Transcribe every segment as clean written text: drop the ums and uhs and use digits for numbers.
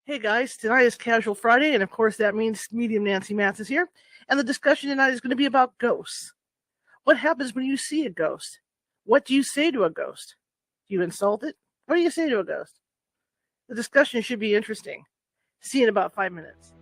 Hey guys, tonight is Casual Friday, and of course that means Medium Nancy Matz is here. And the discussion tonight is going to be about ghosts. What happens when you see a ghost? What do you say to a ghost? Do you insult it? What do you say to a ghost? The discussion should be interesting. See you in about 5 minutes.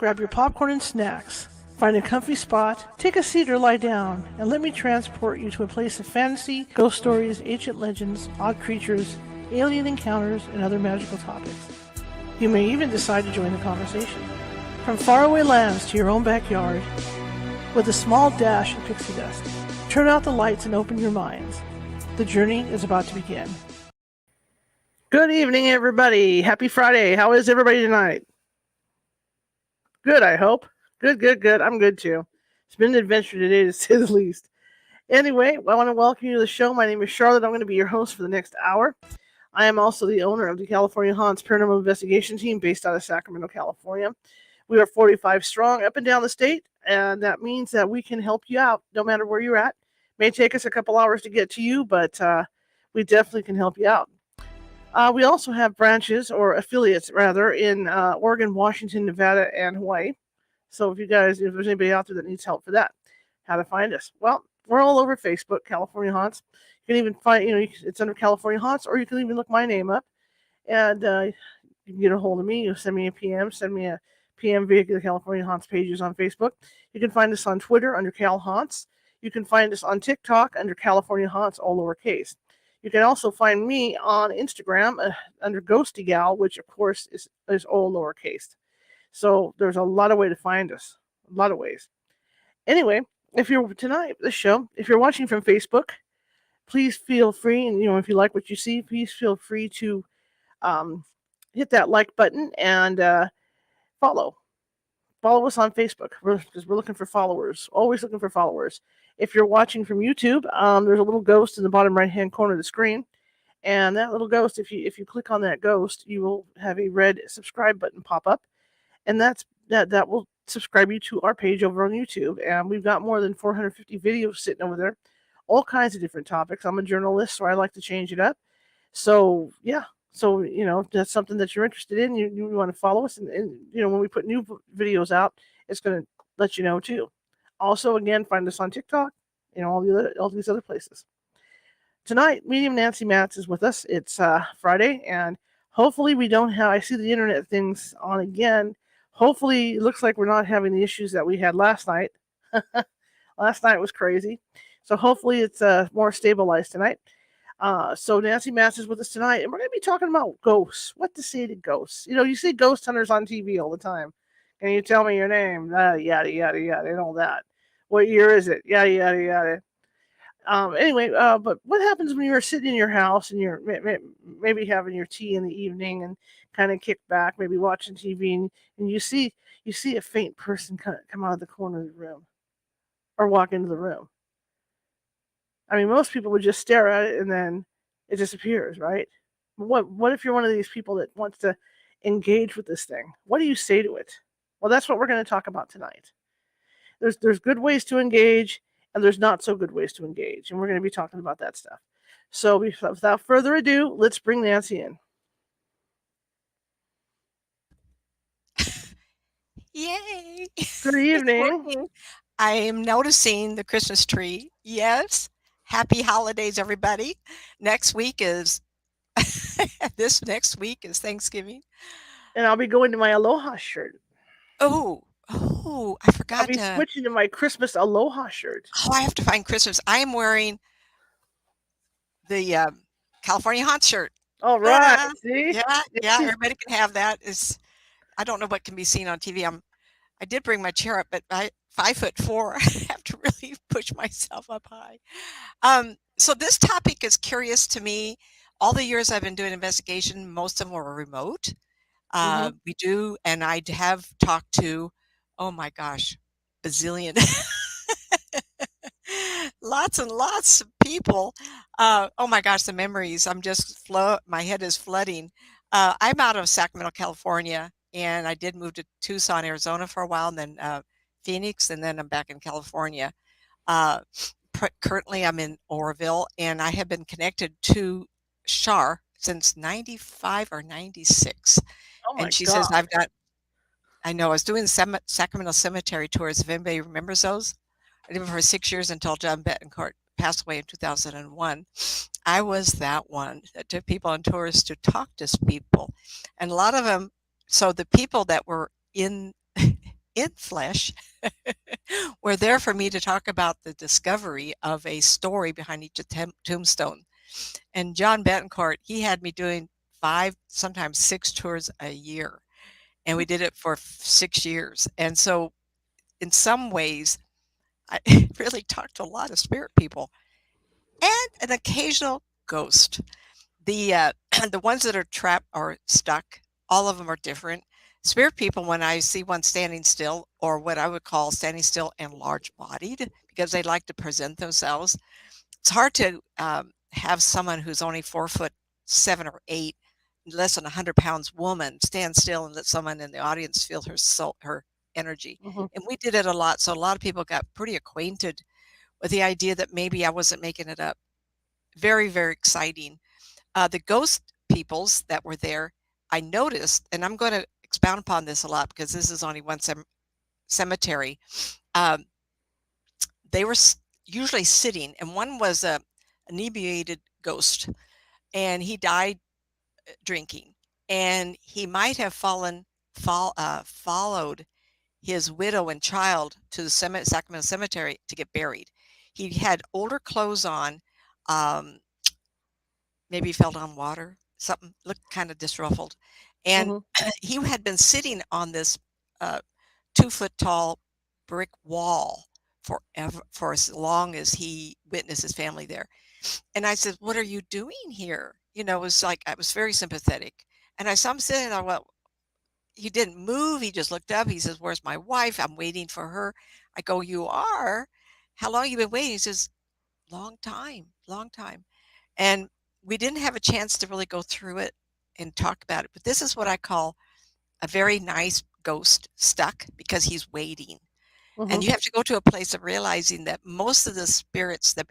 Grab your popcorn and snacks. Find a comfy spot, take a seat or lie down, and let me transport you to a place of fantasy, ghost stories, ancient legends, odd creatures, alien encounters, and other magical topics. You may even decide to join the conversation. From faraway lands to your own backyard, with a small dash of pixie dust. Turn out the lights and open your minds. The journey is about to begin. Good evening, everybody. Happy Friday. How is everybody tonight? Good, I hope. Good. I'm good too. It's been an adventure today, to say the least. Anyway, I want to welcome you to the show. My name is Charlotte. I'm going to be your host for the next hour. I am also the owner of the California Haunts Paranormal Investigation Team based out of Sacramento, California. We are 45 strong up and down the state, and that means that we can help you out no matter where you're at. It may take us a couple hours to get to you, but we definitely can help you out. We also have branches, or affiliates rather, in Oregon, Washington, Nevada, and Hawaii. So if there's anybody out there that needs help for that, how to find us? Well, we're all over Facebook, California Haunts. You can even find, it's under California Haunts, or you can even look my name up, and you can get a hold of me. You send me a PM, via the California Haunts pages on Facebook. You can find us on Twitter under Cal Haunts. You can find us on TikTok under California Haunts, all lowercase. You can also find me on Instagram under Ghosty Gal, which of course is all lowercase. So there's a lot of ways to find us. A lot of ways. Anyway, if you're watching from Facebook, please feel free, and if you like what you see, please feel free to hit that like button and follow us on Facebook, because we're looking for followers. Always looking for followers. If you're watching from YouTube, there's a little ghost in the bottom right hand corner of the screen, and that little ghost, if you click on that ghost, you will have a red subscribe button pop up, and that will subscribe you to our page over on YouTube. And we've got more than 450 videos sitting over there, all kinds of different topics. I'm a journalist, so I like to change it up. So yeah. So, if that's something that you're interested in, you want to follow us. And, when we put new videos out, it's going to let you know, too. Also, again, find us on TikTok, all these other places. Tonight, Medium Nancy Matz is with us. It's Friday, and hopefully we don't have, I see the internet things on again. Hopefully, it looks like we're not having the issues that we had last night. Last night was crazy. So hopefully it's more stabilized tonight. So Nancy Matz is with us tonight, and we're going to be talking about ghosts. What to say to ghosts? You see ghost hunters on TV all the time. Can you tell me your name? Yada, yada, yada, and all that. What year is it? Yada, yada, yada. Anyway, but what happens when you're sitting in your house and you're maybe having your tea in the evening and kind of kick back, maybe watching TV, and you see a faint person come out of the corner of the room or walk into the room? I mean, most people would just stare at it and then it disappears, right? What if you're one of these people that wants to engage with this thing? What do you say to it? Well, that's what we're going to talk about tonight. There's good ways to engage, and there's not so good ways to engage, and we're going to be talking about that stuff. So without further ado, let's bring Nancy in. Yay! Good evening. I am noticing the Christmas tree. Yes. Happy holidays, everybody. Next week is next week is Thanksgiving. And I'll be going to my Aloha shirt. Oh, I forgot I'll be switching to my Christmas Aloha shirt. Oh, I have to find Christmas. I am wearing the California Haunt shirt. All right. See? Yeah, everybody can have that. I don't know what can be seen on TV. I did bring my chair up, but I 5'4". I have to really push myself up high. So this topic is curious to me. All the years I've been doing investigation, most of them were remote. We do, and I have talked to, oh my gosh, bazillion, lots and lots of people. Oh my gosh, the memories. My head is flooding. I'm out of Sacramento, California, and I did move to Tucson, Arizona for a while, and then Phoenix, and then I'm back in California. Currently, I'm in Oroville, and I have been connected to Shar since 95 or 96. Oh my and she God. says, I know, I was doing Sacramento Cemetery tours, if anybody remembers those. I did them for 6 years until John Betancourt passed away in 2001. I was that one that took people on tours to talk to people. And a lot of them, so the people that were in in flesh were there for me to talk about the discovery of a story behind each tombstone. And John Betancourt, he had me doing 5, sometimes 6 tours a year, and we did it for 6 years. And so in some ways, I really talked to a lot of spirit people and an occasional ghost. The the ones that are trapped or stuck, all of them are different. Spirit people, when I see one standing still, or what I would call standing still and large-bodied, because they like to present themselves, it's hard to have someone who's only 4'7" or 8, less than 100 pounds woman stand still and let someone in the audience feel her soul, her energy. Mhm. And we did it a lot, so a lot of people got pretty acquainted with the idea that maybe I wasn't making it up. Very, very exciting. The ghost peoples that were there, I noticed, and I'm going to expound upon this a lot because this is only one cemetery. Um, they were usually sitting, and one was a inebriated ghost, and he died drinking, and he might have followed his widow and child to the Sacramento Cemetery to get buried. He had older clothes on. Maybe fell down water, something looked kind of disruffled. And Mhm. he had been sitting on this 2-foot tall brick wall forever, for as long as he witnessed his family there. And I said, "What are you doing here?" It was like, I was very sympathetic. And I saw him sitting there. Well, he didn't move. He just looked up. He says, "Where's my wife? I'm waiting for her." I go, "You are? How long you been waiting?" He says, "Long time, long time." And we didn't have a chance to really go through it and talk about it. But this is what I call a very nice ghost stuck because he's waiting. And Mhm. you have to go to a place of realizing that most of the spirits that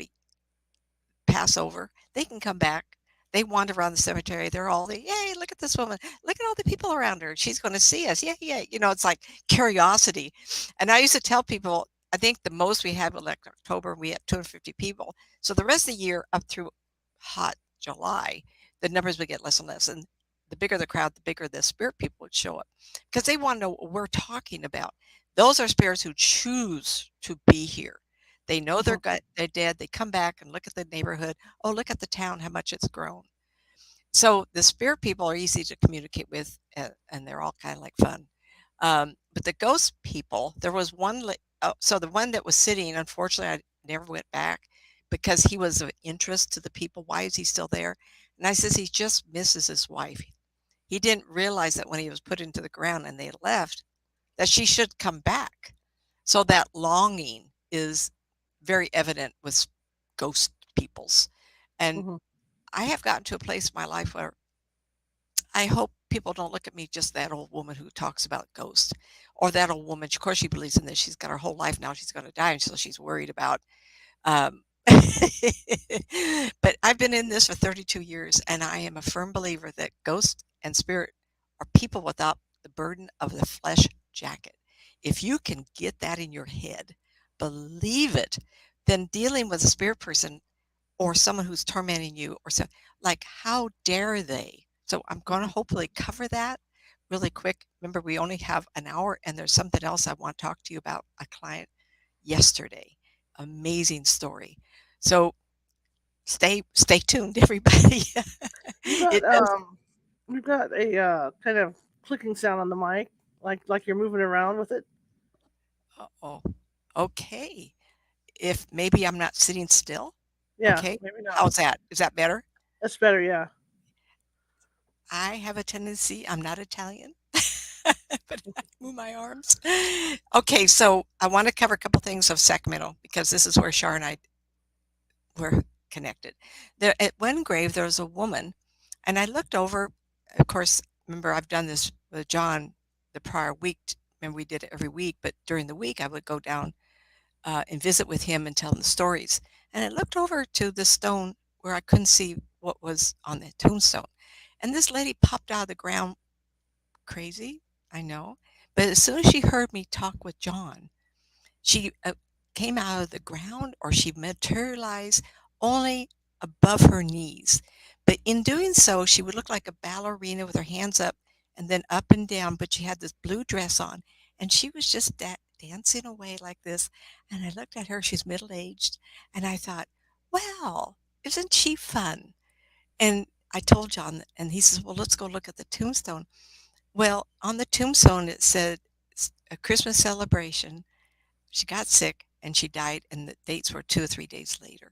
pass over, they can come back. They wander around the cemetery. They're all, yay, look at this woman. Look at all the people around her. She's going to see us. Yeah, yeah. It's like curiosity. And I used to tell people, I think the most we had was like October, we had 250 people. So the rest of the year up through hot July, the numbers would get less and less. And the bigger the crowd, the bigger the spirit people would show up because they want to know what we're talking about. Those are spirits who choose to be here. They know Mhm. they're dead. They come back and look at the neighborhood. Oh, look at the town, how much it's grown. So the spirit people are easy to communicate with, and they're all kind of like fun. But the ghost people, there was one. So the one that was sitting, unfortunately, I never went back because he was of interest to the people. Why is he still there? And I says he just misses his wife. He didn't realize that when he was put into the ground and they left, that she should come back. So that longing is very evident with ghost peoples. And Mhm. I have gotten to a place in my life where I hope people don't look at me just that old woman who talks about ghosts or that old woman. Of course, she believes in this. She's got her whole life now. She's going to die. And so she's worried about. Um, but I've been in this for 32 years, and I am a firm believer that ghost and spirit are people without the burden of the flesh jacket. If you can get that in your head, believe it, then dealing with a spirit person or someone who's tormenting you or so, like, how dare they? So I'm going to Mhm. hopefully cover that really quick. Remember, we only have an hour, and there's something else I want to talk to you about. A client yesterday, amazing story. So stay tuned, everybody. You got It does. we've got a kind of clicking sound on the mic, like you're moving around with it. Oh, okay. If maybe I'm not sitting still. Yeah, Okay. maybe not. How's that? Is that better? That's better. Yeah. I have a tendency, I'm not Italian, but I move my arms. Okay, so I want to cover a couple things of Sacramento because this is where Shar and I were connected. There, at one grave, there was a woman, and I looked over. Of course, remember I've done this with John the prior week. Remember we did it every week, but during the week I would go down and visit with him and tell him the stories. And I looked over to the stone where I couldn't see what was on the tombstone, and this lady popped out of the ground. Crazy, I know. But as soon as she heard me talk with John, she came out of the ground or she materialized only above her knees. But in doing so, she would look like a ballerina with her hands up and then up and down. But she had this blue dress on and she was just dancing away like this. And I looked at her, she's middle aged, and I thought, wow, isn't she fun? And I told John, and he says, well, let's go look at the tombstone. Well, on the tombstone, it said a Christmas celebration. She got sick and she died, and the dates were 2 or 3 days later.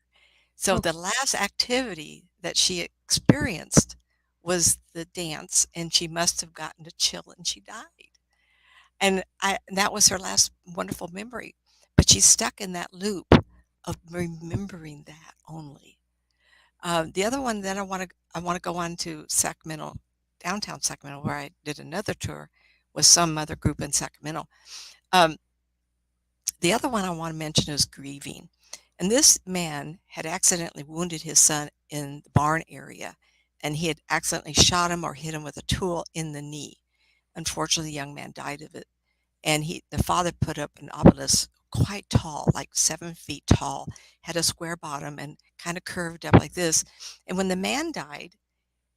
So Oh, the last activity that she experienced was the dance, and she must have gotten a chill and she died. And that was her last wonderful memory. But she's stuck in that loop of remembering that only. The other one that I want to go on to Sacramento, downtown Sacramento, where I did another tour with some other group in Sacramento. Um, the other one I want to mention is grieving. And this man had accidentally wounded his son in the barn area, and he had accidentally shot him or hit him with a tool in the knee. Unfortunately, the young man died of it. And the father put up an obelisk quite tall, like 7 feet tall, had a square bottom and kind of curved up like this. And when the man died,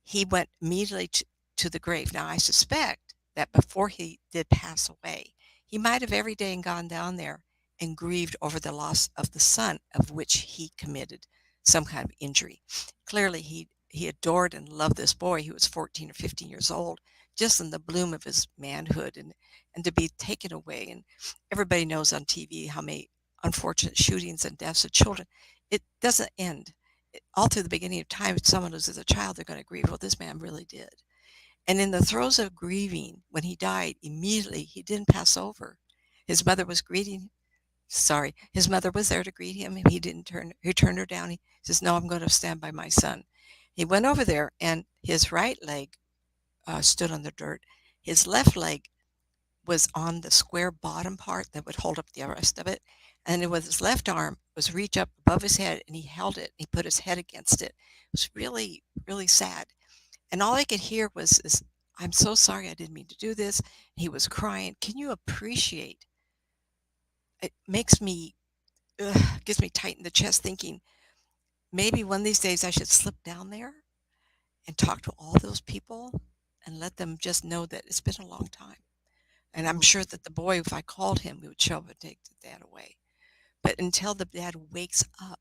he went immediately to the grave. Now, I suspect that before he did pass away, he might have every day gone down there and grieved over the loss of the son of which he committed some kind of injury. Clearly, he adored and loved this boy who was 14 or 15 years old, just in the bloom of his manhood, and to be taken away. And everybody knows on TV how many unfortunate shootings and deaths of children. It doesn't end all through the beginning of time. If someone loses a child, they're going to grieve. Well, this man really did. And in the throes of grieving, when he died, immediately he didn't pass over. His mother was greeting. Sorry, his mother was there to greet him, and he didn't turn. He turned her down. He says, "No, I'm going to stand by my son." He went over there, and his right leg stood on the dirt. His left leg was on the square bottom part that would hold up the rest of it. And with his left arm was reach up above his head, and he held it. He put his head against it. It was really, really sad. And all I could hear was this, "I'm so sorry, I didn't mean to do this." He was crying. Can you appreciate? It makes me, gives me tight in the chest thinking maybe one of these days I should slip down there and talk to all those people and let them just know that it's been a long time. And I'm mhm. sure that the boy, if I called him, he would show up and take the dad away. But until the dad wakes up,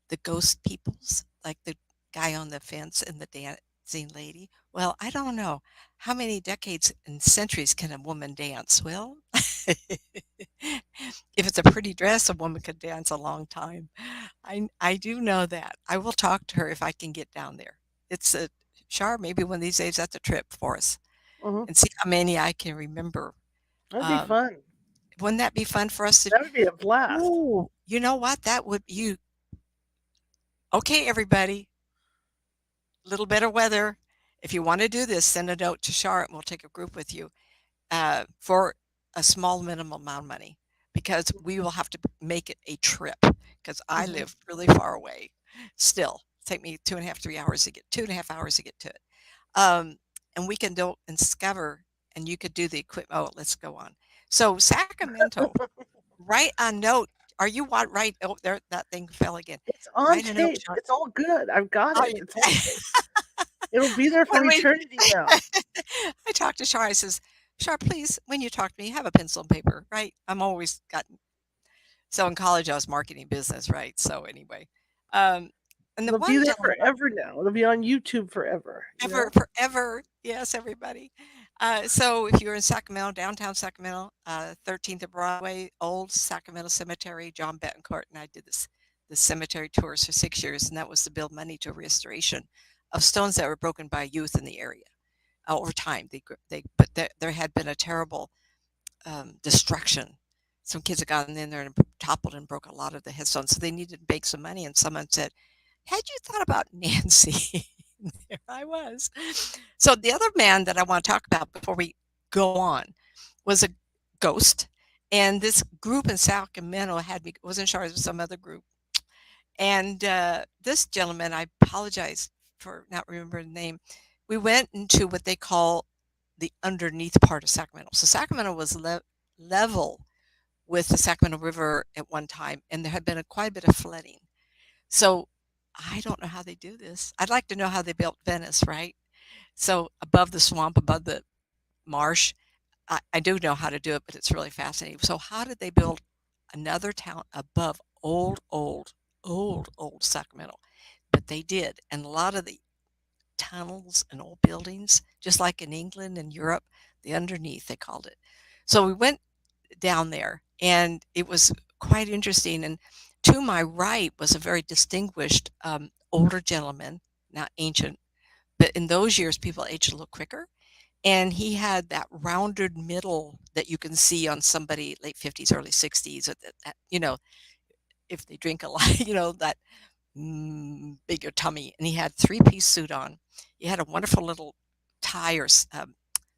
the ghost peoples, like the guy on the fence and the dancing lady, well, I don't know. How many decades and centuries can a woman dance? Well, if it's a pretty dress, a woman could dance a long time. I do know that. I will talk to her if I can get down there. It's a Shar, maybe one of these days that's a trip for us Mhm. and see how many I can remember. That'd be Um, fun. wouldn't that be fun for us to? That would be a blast. Oh, you know what? That would you. Okay, everybody. Little better weather. If you want to do this, send a note to Shar, and we'll take a group with you for a small minimal amount of money because we will have to make it a trip because I Mhm. live really far away. Still, take me 2.5, 3 hours to get 2.5 hours to get to it. Um, and we can do and discover, and you could do the equipment. Oh, let's go on. So Sacramento, write a note. Are you what? Right? Oh, there, that thing fell again. It's on Write a note, tape. Shar. It's all good. I've got Oh, it. It's on tape. It'll be there for when we eternity now. I talked to Shar, I says, "Shar, please, when you talk to me, have a pencil and paper, right?" I'm always got so in college I was marketing business, right? So anyway, um, and the It'll be one there gentleman forever now. It'll be on YouTube forever, you ever know? forever, yes, everybody. So if you're in Sacramento, downtown Sacramento, 13th of Broadway, old Sacramento Cemetery, John Betancourt and I did the cemetery tours for 6 years, and that was to build money to restoration of stones that were broken by youth in the area. Over time. But there had been a terrible destruction. Some kids had gotten in there and toppled and broke a lot of the headstones, so they needed to make some money. And someone said, "Had you thought about Nancy?" There I was. So the other man that I want to talk about before we go on was a ghost, and this group in Sacramento had me was in charge of some other group, and this gentleman, I apologize for not remembering the name. We went into what they call the underneath part of Sacramento. So Sacramento was level with the Sacramento River at one time, and there had been quite a bit of flooding. So I don't know how they do this. I'd like to know how they built Venice, right? So above the swamp, above the marsh, I do know how to do it, but it's really fascinating. So how did they build another town above old Sacramento? But they did, and a lot of the tunnels and old buildings, just like in England and Europe, the underneath they called it. So we went down there, and it was quite interesting. And to my right was a very distinguished older gentleman, not ancient, but in those years people aged a little quicker. And he had that rounded middle that you can see on somebody late 50s, early 60s, if they drink a lot, that bigger tummy. And he had three-piece suit on. He had a wonderful little tie or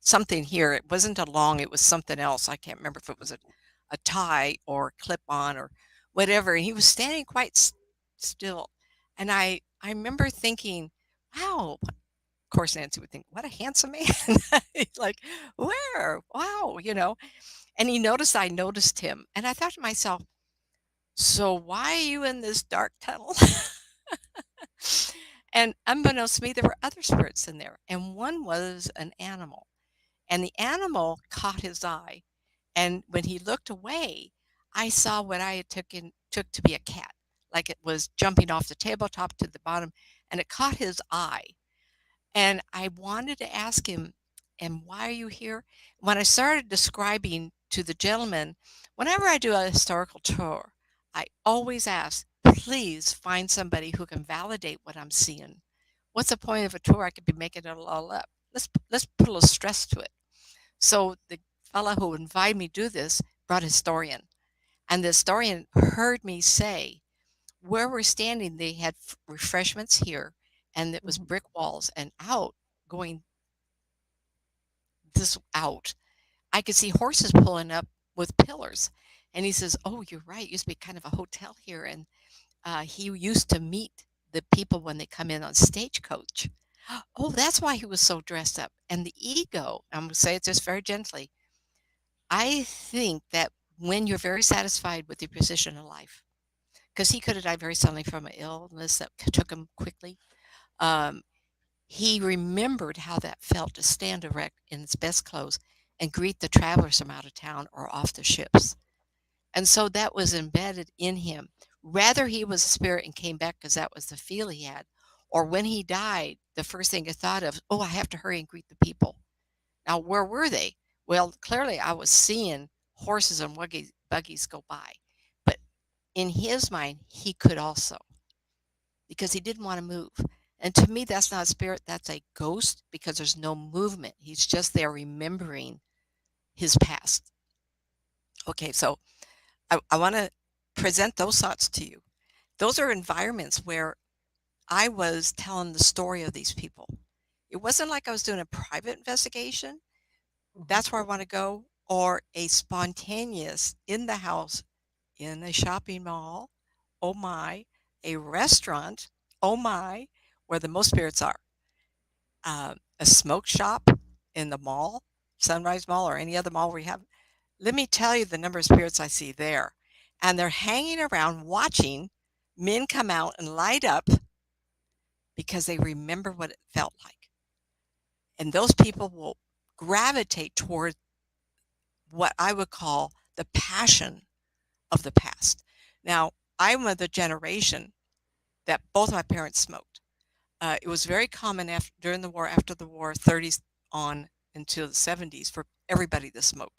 something here. It wasn't a long, it was something else. I can't remember if it was a tie or clip on or whatever. And he was standing quite still. And I remember thinking, wow, of course, Nancy would think, what a handsome man. He's like, where? Wow, And he noticed I noticed him. And I thought to myself, so why are you in this dark tunnel? And unbeknownst to me, there were other spirits in there. And one was an animal. And the animal caught his eye. And when he looked away, I saw what I had took to be a cat. Like it was jumping off the tabletop to the bottom, and it caught his eye. And I wanted to ask him, and why are you here? When I started describing to the gentleman, whenever I do a historical tour, I always ask, please find somebody who can validate what I'm seeing. What's the point of a tour? I could be making it all up. Let's put a little stress to it. So the fellow who invited me to do this brought a historian. And the historian heard me say, where we're standing, they had refreshments here, and it was brick walls, and going this out, I could see horses pulling up with pillars. And he says, oh, you're right. It used to be kind of a hotel here. And he used to meet the people when they come in on stagecoach. Oh, that's why he was so dressed up. And the ego, I'm going to say it just very gently, I think that when you're very satisfied with your position in life, because he could have died very suddenly from an illness that took him quickly, um, he remembered how that felt to stand erect in his best clothes and greet the travelers from out of town or off the ships. And so that was embedded in him. Rather, he was a spirit and came back because that was the feel he had. Or when he died, the first thing he thought of, oh, I have to hurry and greet the people. Now, where were they? Well, clearly I was seeing horses and buggies go by. But in his mind, he could also, because he didn't want to move. And to me, that's not a spirit, that's a ghost because there's no movement. He's just there remembering his past. Okay, so I want to present those thoughts to you. Those are environments where I was telling the story of these people. It wasn't like I was doing a private investigation. That's where I want to go, or a spontaneous in the house, in a shopping mall, oh my, a restaurant, oh my, where the most spirits are. A smoke shop in the mall, Sunrise Mall, or any other mall we have. Let me tell you the number of spirits I see there. And they're hanging around watching men come out and light up because they remember what it felt like. And those people will gravitate toward what I would call the passion of the past. Now, I'm of the generation that both my parents smoked. It was very common during the war, after the war, 30s on until the 70s, for everybody to smoke.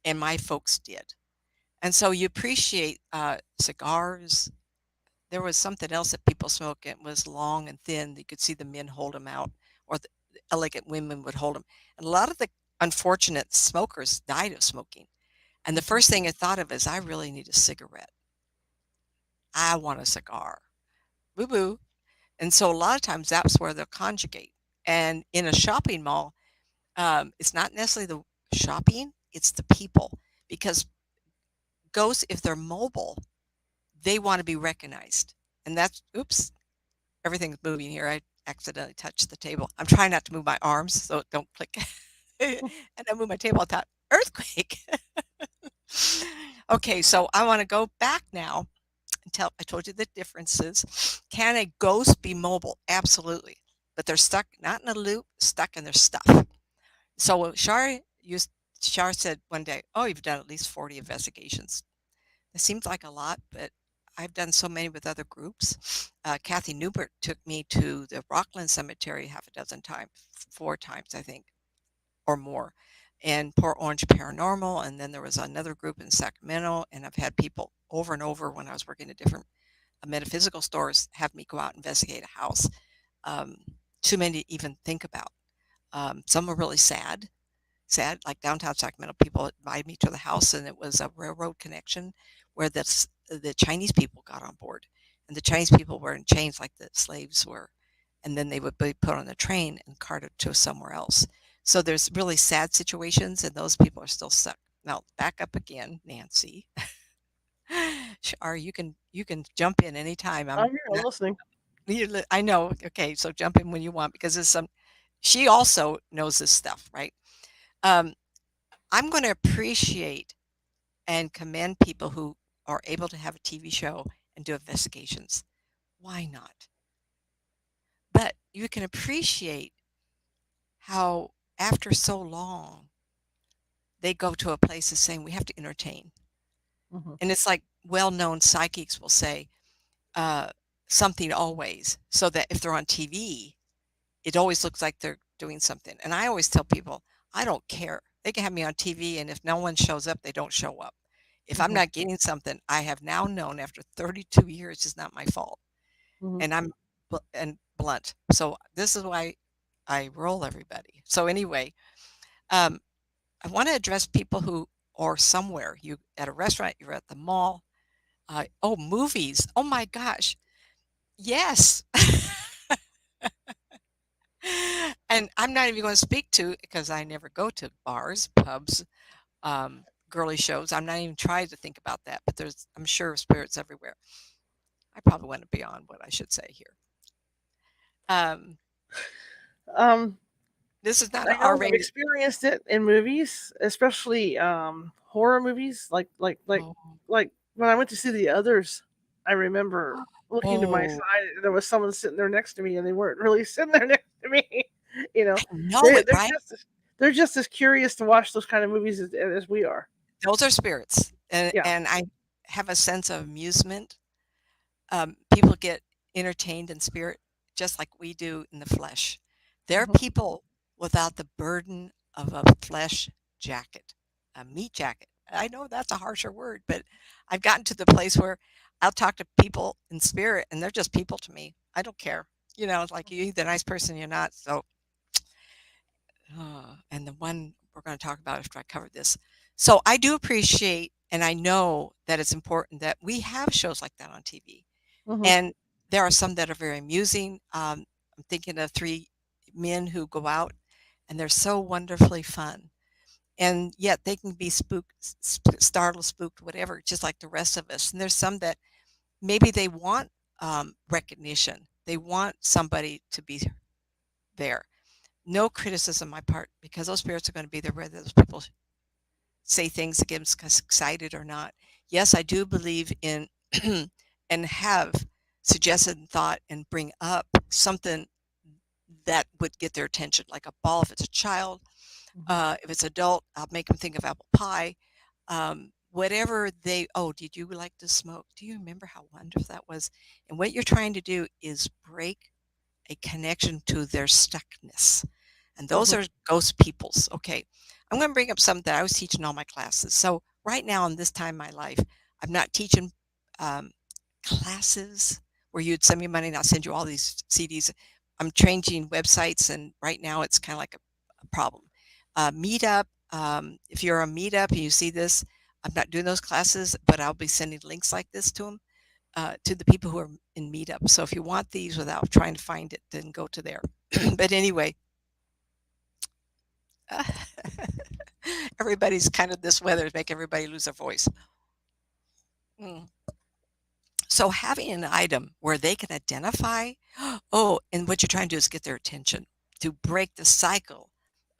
And my folks did. And so you appreciate cigars. There was something else that people smoked. It was long and thin. You could see the men hold them out, or the elegant women would hold them. And a lot of the unfortunate smokers died of smoking. And the first thing I thought of is, I really need a cigarette. I want a cigar. Boo boo. And so a lot of times that's where they'll conjugate. And in a shopping mall, it's not necessarily the shopping, it's the people. Because ghosts, if they're mobile, they want to be recognized. And that's, oops, everything's moving here. I accidentally touched the table. I'm trying not to move my arms, so don't click. And I move my table, I thought, earthquake. Okay, so I want to go back now and I told you the differences. Can a ghost be mobile? Absolutely. But they're stuck, not in a loop, stuck in their stuff. So Shari Shar said one day, "Oh, you've done at least 40 investigations." It seems like a lot, but I've done so many with other groups. Kathy Newbert took me to the Rockland Cemetery half a dozen times, 4 times, I think, or more, and Port Orange Paranormal. And then there was another group in Sacramento. And I've had people over and over when I was working at different metaphysical stores have me go out and investigate a house. Um, Too many to even think about. Some were really sad, like downtown Sacramento. People invited me to the house, and it was a railroad connection where the Chinese people got on board, and the Chinese people were in chains like the slaves were, and then they would be put on a train and carted to somewhere else. So there's really sad situations, and those people are still stuck. Now back up again, Nancy. Or you can jump in anytime. I'm here. I'm Not, listening. I know. Okay, so jump in when you want because there's some. She also knows this stuff, right? Um, I'm going to appreciate and commend people who are able to have a TV show and do investigations. Why not? But you can appreciate how, after so long, they go to a place of saying, we have to entertain. Hmm. And it's like well known psychics will say uh, something always, so that if they're on TV, it always looks like they're doing something. And I always tell people, I don't care. They can have me on TV, and if no one shows up, they don't show up. If I'm Hmm. not getting something, I have now known after 32 years it's not my fault. Hmm. And I'm blunt. So this is why I roll everybody. So anyway, um, I want to address people who are somewhere. You at a restaurant, you're at the mall. Oh, movies. Oh my gosh. Yes. And I'm not even going to speak to because I never go to bars, pubs, girly shows. I'm not even trying to think about that, but I'm sure spirits everywhere. I probably went beyond what I should say here. Um, Um, this is not I an know I've R-rated. experienced it in movies, especially horror movies. Oh, Like when I went to see the others, I remember looking to my oh, side. There was someone sitting there next to me, and they weren't really sitting there next to me. You know, I know they it, they're right? they're just as curious to watch those kind of movies as we are. Those are spirits, and Yeah. and I have a sense of amusement. People get entertained in spirit just like we do in the flesh. They're Hmm. people without the burden of a flesh jacket, a meat jacket. I know that's a harsher word, but I've gotten to the place where I'll talk to people in spirit and they're just people to me. I don't care. It's like you're either a nice person or you're not. So, and the one we're going to talk about after I cover this. So I do appreciate and I know that it's important that we have shows like that on TV. Hmm. And there are some that are very amusing. I'm thinking of 3 men who go out and they're so wonderfully fun. And yet they can be spooked, startled, spooked, whatever, just like the rest of us. And there's some that maybe they want recognition. They want somebody to be there. No criticism on my part because those spirits are going to be there whether those people say things that get us excited or not. Yes, I do believe in and have suggested and thought and bring up something that would get their attention, like a ball if it's a child. Hmm. If it's adult, I'll make them think of apple pie. Whatever did you like to smoke? Do you remember how wonderful that was? And what you're trying to do is break a connection to their stuckness. And those Hmm. are ghost peoples. Okay. I'm going to bring up something that I was teaching all my classes. So right now in this time in my life, I'm not teaching um, classes where you'd send me money and I'll send you all these CDs. I'm changing websites and right now it's kind of like a problem. Meetup. If you're a meetup and you see this, I'm not doing those classes, but I'll be sending links like this to them to the people who are in meetup. So if you want these without trying to find it, then go to there. But anyway, everybody's kind of this weather make everybody lose their voice. Mm. So having an item where they can identify, and what you're trying to do is get their attention to break the cycle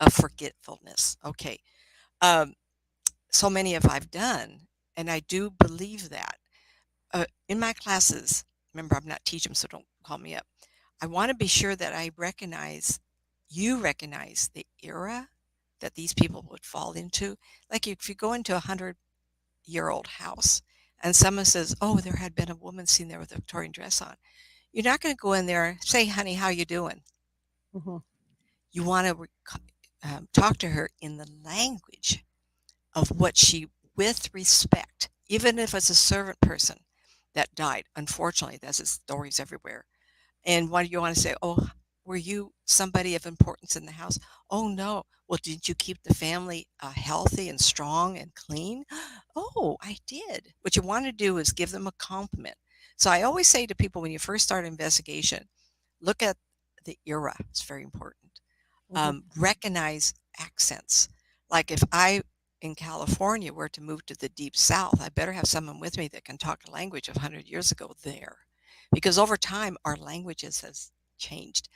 of forgetfulness. Okay. Um, so many of I've done, and I do believe that. In my classes, remember, I'm not teaching, so don't call me up. I want to be sure that you recognize the era that these people would fall into. Like if you go into a 100-year-old house and someone says, "Oh, there had been a woman seen there with a Victorian dress on," you're not going to go in there and say, "Honey, how you doing?" Hmm. You want to talk to her in the language of what she, with respect, even if it's a servant person that died. Unfortunately, there's stories everywhere. And what do you want to say? Oh, were you somebody of importance in the house? Oh, no. Well, did you keep the family healthy and strong and clean? Oh, I did. What you want to do is give them a compliment. So I always say to people when you first start an investigation, look at the era. It's very important. Hmm. Recognize accents. Like if I in California were to move to the deep south, I better have someone with me that can talk a language of 100 years ago there. Because over time, our languages has changed.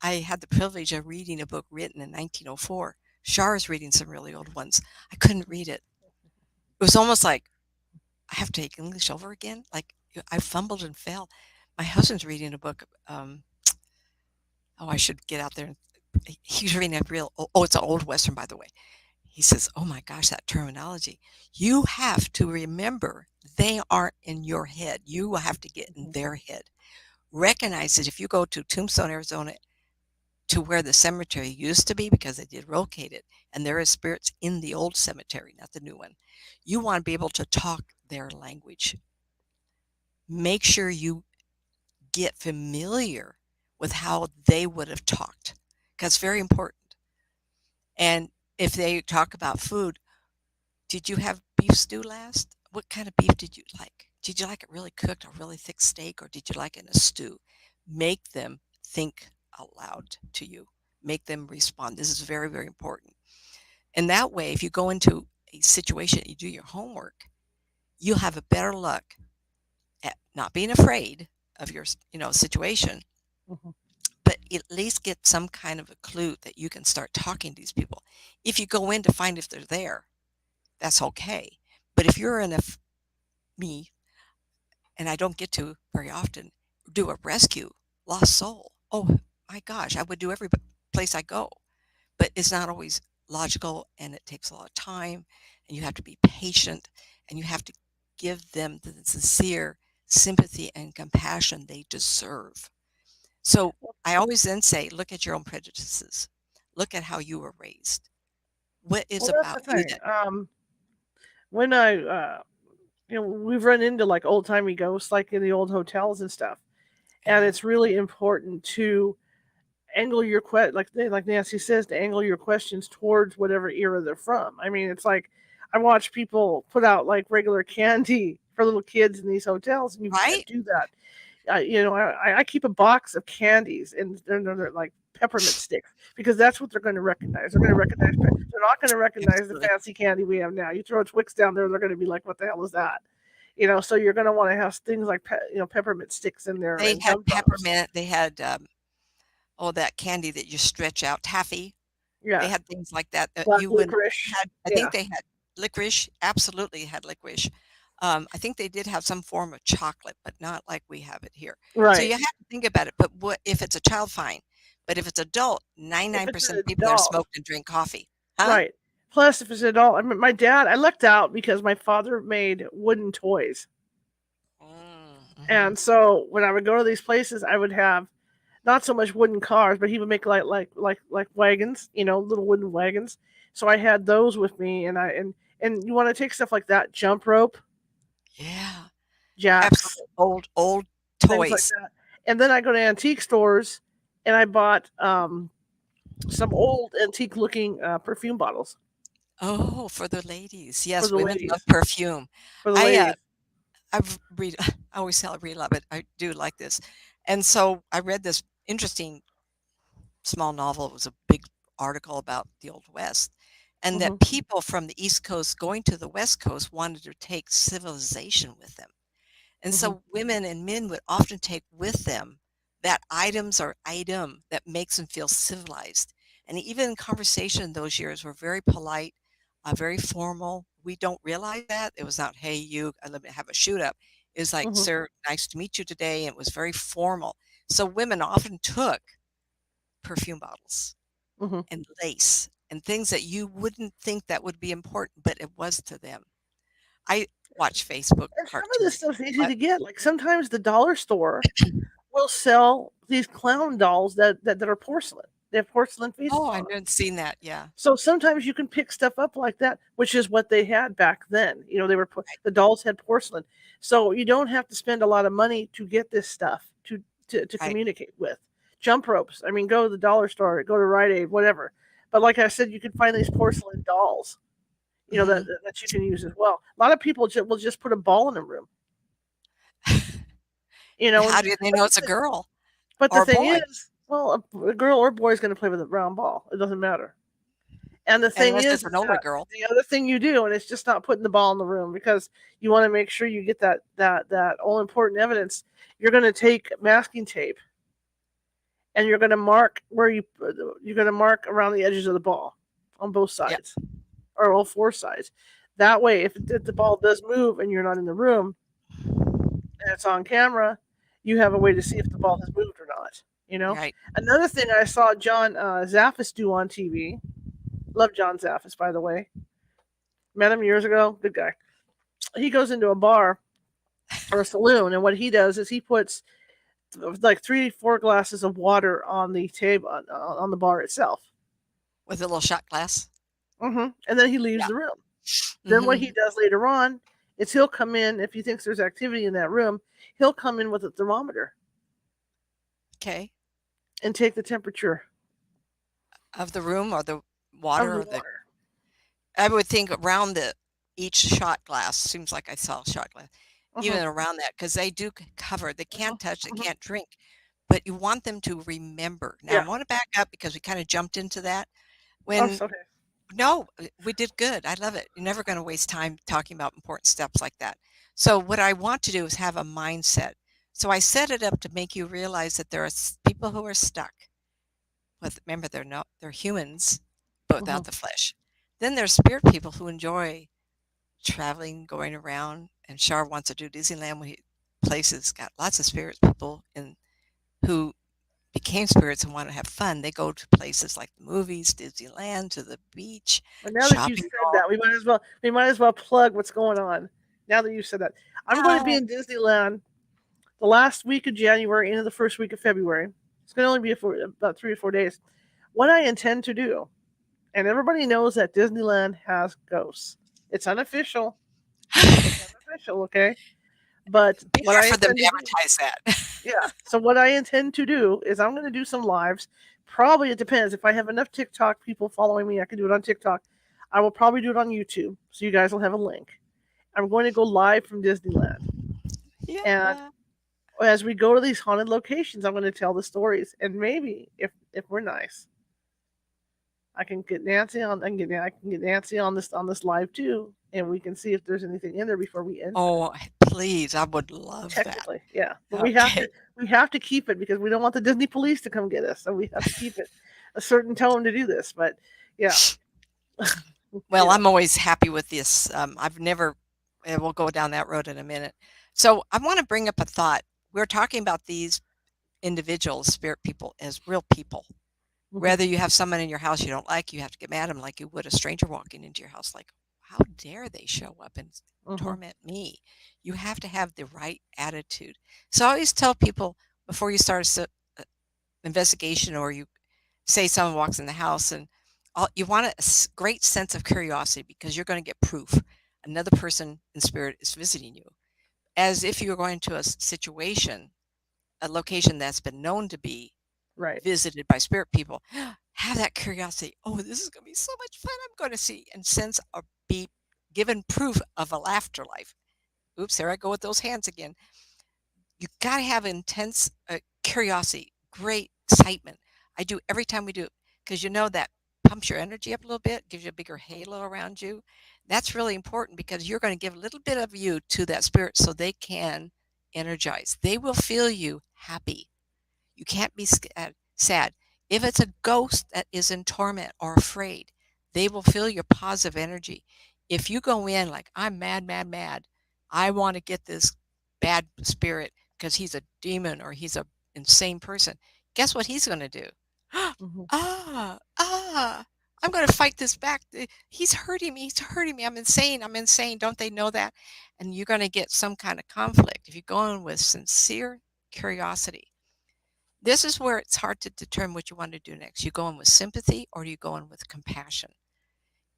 I had the privilege of reading a book written in 1904. Char's reading some really old ones. I couldn't read it. It was almost like I have to take English over again. Like I fumbled and fell. My husband's reading a book. Oh, I should get out there. He's reading a real. Oh, it's an old Western, by the way. He says, "Oh my gosh, that terminology. You have to remember they aren't in your head. You have to get in Hmm. their head. Recognize that if you go to Tombstone, Arizona, to where the cemetery used to be, because they did relocate it, and there is spirits in the old cemetery, not the new one, you want to be able to talk their language. Make sure you get familiar with how they would have talked, because it's very important. And if they talk about food, did you have beef stew last? What kind of beef did you like? Did you like it really cooked, a really thick steak, or did you like it in a stew? Make them think out loud to you. Make them respond. This is very, very important. And that way, if you go into a situation, you do your homework, you'll have a better luck at not being afraid of your, situation, Hmm. but at least get some kind of a clue that you can start talking to these people. If you go in to find if they're there, that's okay. But if you're in me, and I don't get to very often do a rescue, lost soul. Oh my gosh, I would do every place I go, but it's not always logical, and it takes a lot of time, and you have to be patient, and you have to give them the sincere sympathy and compassion they deserve. So I always then say, look at your own prejudices. Look at how you were raised. What is Well, that's about the you thing. that When we've run into like old timey ghosts, like in the old hotels and stuff, and yeah, it's really important to angle your like Nancy says, to angle your questions towards whatever era they're from. I mean, it's like I watch people put out like regular candy for little kids in these hotels, and you can't right? do that. I keep a box of candies, and they're like peppermint sticks because that's what they're going to recognize. They're going to recognize. They're not going to recognize the Absolutely. fancy candy we have now. You throw a Twix down there, they're going to be like, "What the hell is that?" So you're going to want to have things like peppermint sticks in there They and had gum drops. peppermint. They had oh, that candy that you stretch out, taffy. They Yeah, had things like that that black you would licorice. had. I Yeah, think they had licorice. Absolutely had licorice. I think they did have some form of chocolate, but not like we have it here. So you right. have to think about it. But what if it's a child? Fine. But if it's adult, If 99% it's of an people there adult, smoked and drink coffee. Huh? right. Plus, if it's an adult, I mean, my dad, I lucked out because my father made wooden toys. Mm-hmm. And so when I would go to these places, I would have not so much wooden cars, but he would make like wagons, little wooden wagons. So I had those with me, and you want to take stuff like that, jump rope, Yeah. jacks, Absolutely. Old things like toys. that. And then I go to antique stores, and I bought some old antique looking perfume bottles Oh, for the ladies. for Yes, the women love ladies. perfume. For the I ladies. I've read I always tell I read a lot, but I do like this. And so I read this interesting small novel. It was a big article about the Old West, and Hmm. that people from the East Coast going to the West Coast wanted to take civilization with them. And Hmm. so women and men would often take with them that items or item that makes them feel civilized. And even in conversation those years were very polite, very formal. We don't realize that. It was not, hey, you, let me have a shoot up. It was like, Hmm. sir, nice to meet you today. And it was very formal. So women often took perfume bottles Hmm. and lace. and things that you wouldn't think that would be important, but it was to them. I watch Facebook And some of this cartoons. stuff's easy What? to get. Like sometimes the dollar store will sell these clown dolls that are porcelain. They have porcelain faces Oh, I on them. haven't seen that. Yeah. So sometimes you can pick stuff up like that, which is what they had back then. You know, Right. the dolls had porcelain, so you don't have to spend a lot of money to get this stuff to Right. communicate with. Jump ropes. I mean, go to the dollar store, go to Rite Aid, whatever. But like I said, you can find these porcelain dolls, you know, Hmm. that you can use as well. A lot of people will just put a ball in a room, you know. How do they know it's a girl But the or a thing boy? is, well, a girl or boy is going to play with a round ball. It doesn't matter. And the thing Unless it's is an older that girl. the other thing you do, and it's just not putting the ball in the room because you want to make sure you get that all important evidence. You're going to take masking tape and you're going to mark you're going to mark around the edges of the ball on both Yeah. sides or all four sides. That way, if the ball does move and you're not in the room and it's on camera, you have a way to see if the ball has moved or not. You know. Right. Another thing I saw John Zaffis do on TV. Love John Zaffis, by the way. Met him years ago. Good guy. He goes into a bar or a saloon, and what he does is he puts like 3 4 glasses of water on the table on the bar itself. With a little shot glass. And then he leaves Yeah. the room. Then what he Hmm. does later on is he'll come in if he thinks there's activity in that room. He'll come in with a thermometer Okay. and take the temperature Of the room or the of water the or the. water. I would think around the each shot glass. Seems like I saw a shot glass. Uh-huh, Even around that, because they do cover. They uh-huh, can't touch. They uh-huh. can't drink. But you want them to remember. Now I Yeah. want to back up because we kind of jumped into that. Oh, When okay. No, we did good. I love it. You're never going to waste time talking about important steps like that. So what I want to do is have a mindset. So I set it up to make you realize that there are people who are stuck with, remember, they're humans, but Uh-huh. without the flesh. Then there's spirit people who enjoy traveling, going around, and Shar wants to do Disneyland. Places got lots of spirits people who became spirits and want to have fun. They go to places like the movies, Disneyland, to the beach, But now that you've shopping said mall. that, we might as well plug what's going on. Now that you've said that, I'm going to be Oh, in Disneyland the last week of January into the first week of February. It's going to only be for about 3 or 4 days. What I intend to do, and everybody knows that Disneyland has ghosts. It's unofficial. It's unofficial, okay? But be what there I for them intend to to do, advertise that. yeah. So what I intend to do is I'm going to do some lives. Probably it depends. If I have enough TikTok people following me, I can do it on TikTok. I will probably do it on YouTube, so you guys will have a link. I'm going to go live from Disneyland, and Yeah. as we go to these haunted locations, I'm going to tell the stories, and maybe if we're nice, I can get Nancy on. I can get Nancy on this live too, and we can see if there's anything in there before we enter. Oh, please, I would love that. Technically, yeah, but we have Okay. to we have to keep it because we don't want the Disney police to come get us, so we have to keep it a certain tone to do this. But yeah, you Well, know, I'm always happy with this. I've never, we'll go down that road in a minute. So I want to bring up a thought. We're talking about these individuals, spirit people, as real people. mhm, Whether you have someone in your house you don't like, you have to get mad at them like you would a stranger walking into your house. Like, how dare they show up and mhm, torment me? You have to have the right attitude. So I always tell people before you start a investigation or you say someone walks in the house and you want a great sense of curiosity because you're going to get proof another person in spirit is visiting you, as if you were going to a situation, a location that's been known to be right, visited by spirit people. Have that curiosity. Oh, this is going to be so much fun. I'm going to see and sense or be given proof of a afterlife. Oops, there I go with those hands again. You got to have intense curiosity, great excitement. I do every time we do it because you know that pumps your energy up a little bit, gives you a bigger halo around you. That's really important because you're going to give a little bit of you to that spirit so they can energize. They will feel you happy. You can't be sad. If it's a ghost that is in torment or afraid, they will feel your positive energy. If you go in like, I'm mad, mad, mad, I want to get this bad spirit because he's a demon or he's a insane person, guess what he's going to do? mhm, Ah, ah, I'm going to fight this back. He's hurting me. He's hurting me. I'm insane. I'm insane. Don't they know that? And you're going to get some kind of conflict if you go in with sincere curiosity. This is where it's hard to determine what you want to do next. You go in with sympathy or you go in with compassion.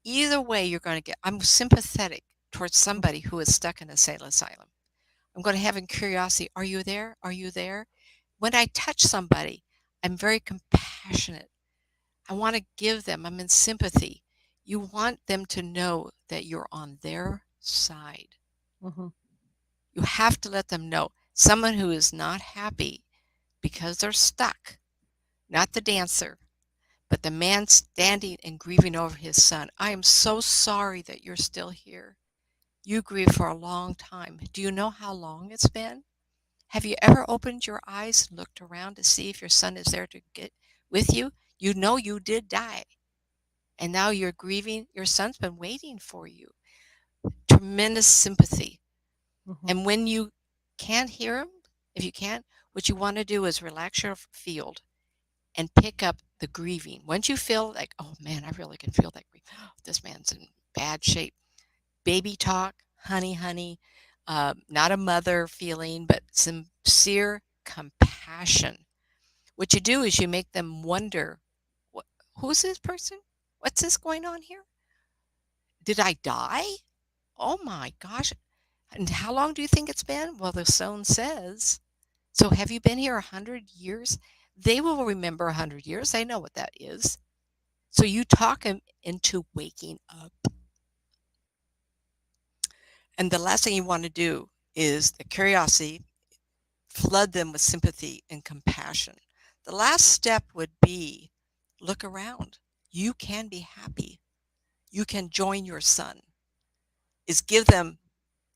Either way, you're going to get, I'm sympathetic towards somebody who is stuck in a sane asylum. I'm going to have in curiosity, are you there? Are you there? When I touch somebody, I'm very compassionate. I want to give them, I'm in sympathy. You want them to know that you're on their side. Mm-hmm. You have to let them know. Someone who is not happy because they're stuck, not the dancer, but the man standing and grieving over his son. I am so sorry that you're still here. You grieved for a long time. Do you know how long it's been? Have you ever opened your eyes and looked around to see if your son is there to get with you? You know you did die. And now you're grieving. Your son's been waiting for you. Tremendous sympathy. Mm-hmm. And when you can't hear him, if you can't, what you want to do is relax your field and pick up the grieving. Once you feel like, oh man, I really can feel that grief. This man's in bad shape. Baby talk, honey, honey, not a mother feeling, but sincere compassion. What you do is you make them wonder, who's this person? What's this going on here? Did I die? Oh my gosh. And how long do you think it's been? Well, the stone says. So have you been here 100 years? They will remember 100 years. They know what that is. So you talk them into waking up. And the last thing you want to do is the curiosity, flood them with sympathy and compassion. The last step would be look around. You can be happy. You can join your son. Is give them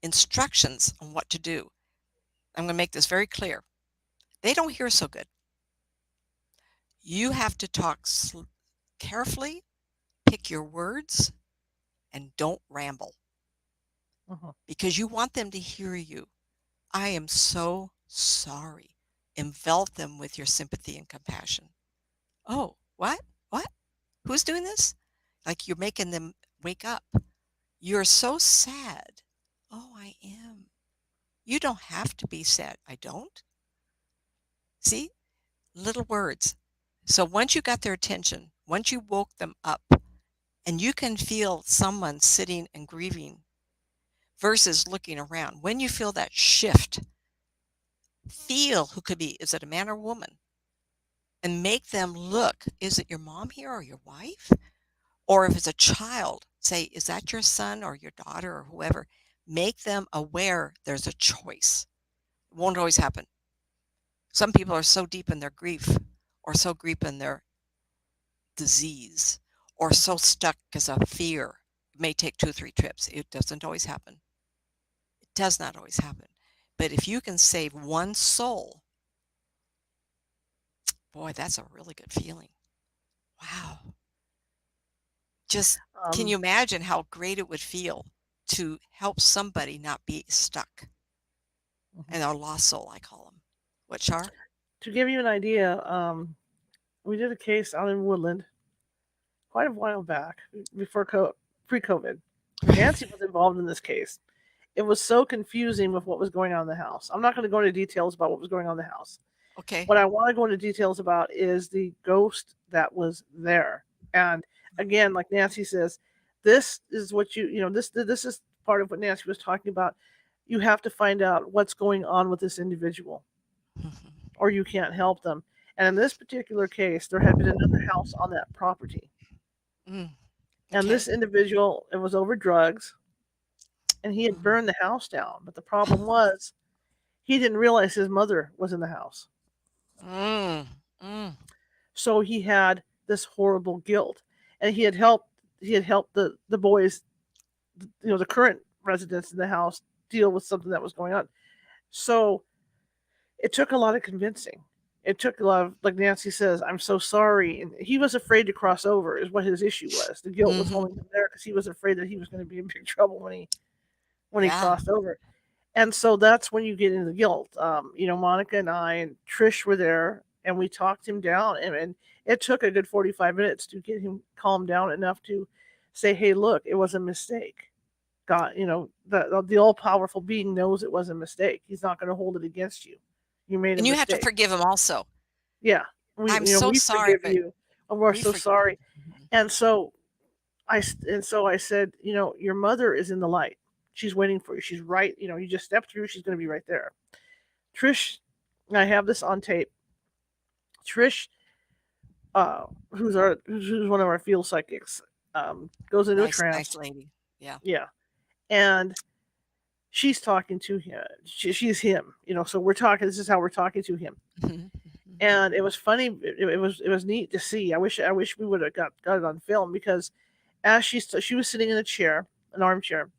instructions on what to do. I'm going to make this very clear. They don't hear so good. You have to talk carefully, pick your words, and don't ramble because you want them to hear you. I am so sorry. Envelop them with your sympathy and compassion. Oh, what? What? Who's doing this? Like you're making them wake up. You're so sad. Oh, I am. You don't have to be sad. I don't. See? Little words. So once you got their attention, once you woke them up, and you can feel someone sitting and grieving versus looking around. When you feel that shift, feel who could be, is it a man or woman? And make them look, is it your mom here or your wife? Or if it's a child, say, is that your son or your daughter or whoever? Make them aware there's a choice. It won't always happen. Some people are so deep in their grief or so deep in their disease or so stuck as a fear. It may take 2 or 3 trips. It doesn't always happen. It does not always happen. But if you can save one soul, boy, that's a really good feeling. Wow. Just can you imagine how great it would feel to help somebody not be stuck? And our lost soul, I call them. What, Char? To give you an idea, we did a case out in Woodland quite a while back, before pre-COVID. Nancy was involved in this case. It was so confusing with what was going on in the house. I'm not going to go into details about what was going on in the house. Okay. What I want to go into details about is the ghost that was there. And again, like Nancy says, this is what this is part of what Nancy was talking about. You have to find out what's going on with this individual, or you can't help them. And in this particular case, there had been another house on that property. And this individual, it was over drugs, and he had burned the house down. But the problem was, he didn't realize his mother was in the house. So he had this horrible guilt, and he had helped the boys, the current residents in the house, deal with something that was going on. So it took a lot of convincing. It took a lot of, like Nancy says, I'm so sorry. And he was afraid to cross over, is what his issue was. The guilt was holding him there because he was afraid that he was going to be in big trouble when he crossed over. And so that's when you get into the guilt. Monica and I and Trish were there, and we talked him down, and it took a good 45 minutes to get him calmed down enough to say, hey, look, it was a mistake. God, the all powerful being knows it was a mistake. He's not going to hold it against you. You made a And you have to mistake. forgive him also. Yeah, I'm so we sorry, forgive but you. And we're we so forgive. sorry. And so I said, your mother is in the light. She's waiting for you. She's right. You just step through. She's going to be right there. Trish, I have this on tape. Trish, who's one of our field psychics, goes into a Nice trance. lady. Yeah. Yeah, and she's talking to him. She's him. So we're talking. This is how we're talking to him. And it was funny. It was neat to see. I wish we would have got it on film, because as she was sitting in a chair, an armchair,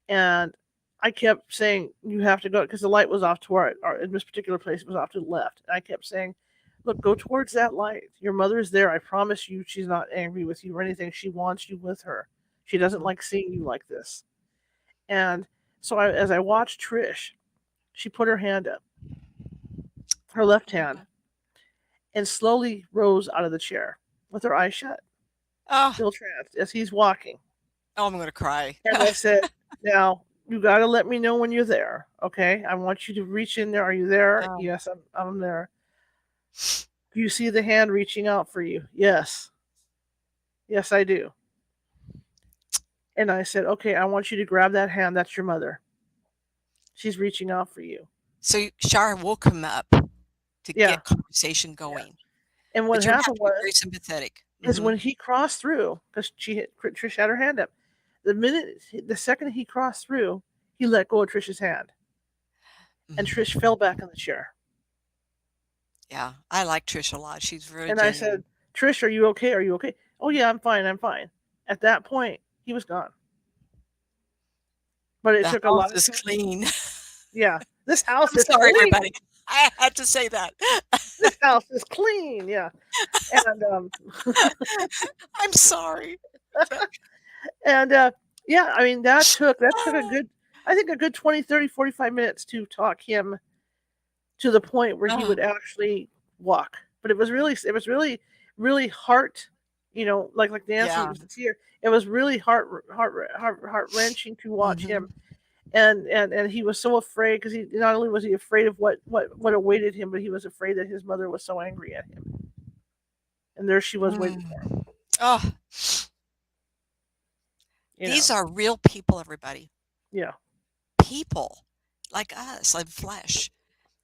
and I kept saying, you have to go, because the light was off to our in this particular place, it was off to the left. And I kept saying, look, go towards that light. Your mother is there. I promise you, she's not angry with you or anything. She wants you with her. She doesn't like seeing you like this. And so as I watched Trish, she put her hand up, her left hand, and slowly rose out of the chair with her eyes shut, still tranced, as he's walking. Oh, I'm going to cry. And I said, now, you got to let me know when you're there, okay? I want you to reach in there. Are you there? Oh. Yes, I'm there. Do you see the hand reaching out for you? Yes. Yes, I do. And I said, okay, I want you to grab that hand. That's your mother. She's reaching out for you. So Shar woke him up to get conversation going. Yeah. And what happened was, very sympathetic. Is when he crossed through, because Trish had her hand up. The second he crossed through, he let go of Trish's hand. And Trish fell back in the chair. Yeah, I like Trish a lot. She's very And genuine. I said, Trish, are you okay? Are you okay? Oh, yeah, I'm fine. At that point, he was gone. But it took a lot of time. Clean. Yeah, this house is sorry, clean. Everybody. I had to say that. This house is clean. Yeah. And I'm sorry. And yeah, I mean, that took a good 20, 30, 45 minutes to talk him to the point where he would actually walk. But it was really, really heart, like Nancy was the tear. It was really heart wrenching to watch him. And he was so afraid, because he not only was he afraid of what awaited him, but he was afraid that his mother was so angry at him. And there she was waiting for him. Oh. These are real people, everybody. Yeah. People like us, like flesh.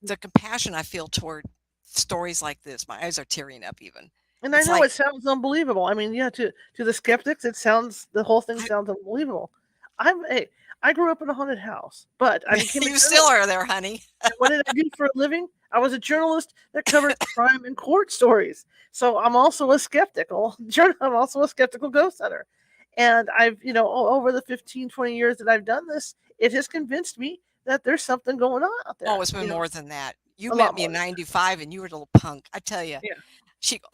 The compassion I feel toward stories like this, my eyes are tearing up even. And I know it sounds unbelievable. I mean, yeah, to the skeptics, the whole thing sounds unbelievable. I grew up in a haunted house, but I became you still are there, honey. What did I do for a living? I was a journalist that covered crime and court stories. So I'm also a skeptical ghost hunter. And I've, over the 15, 20 years that I've done this, it has convinced me that there's something going on out there. Oh, it's been more than that. You met me in 95 and you were a little punk. I tell you. Yeah.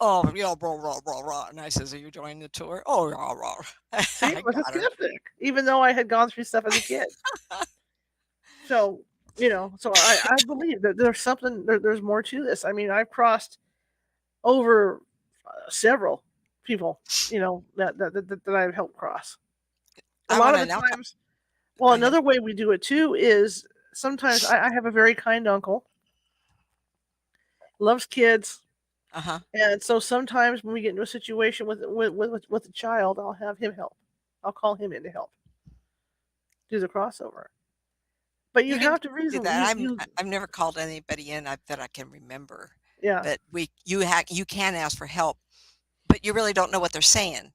Blah, blah, blah, blah. And I says, are you joining the tour? Oh, rah, rah. See, I was a skeptic, even though I had gone through stuff as a kid. So, I believe that there's something, there's more to this. I mean, I've crossed over several people, that I've helped cross. A lot of the times, well, another way we do it too is sometimes I have a very kind uncle, loves kids. And so sometimes when we get into a situation with a child, I'll have him help. I'll call him in to help do the crossover. But you have to reason that. I've never called anybody in that I can remember. Yeah. But you can ask for help, but you really don't know what they're saying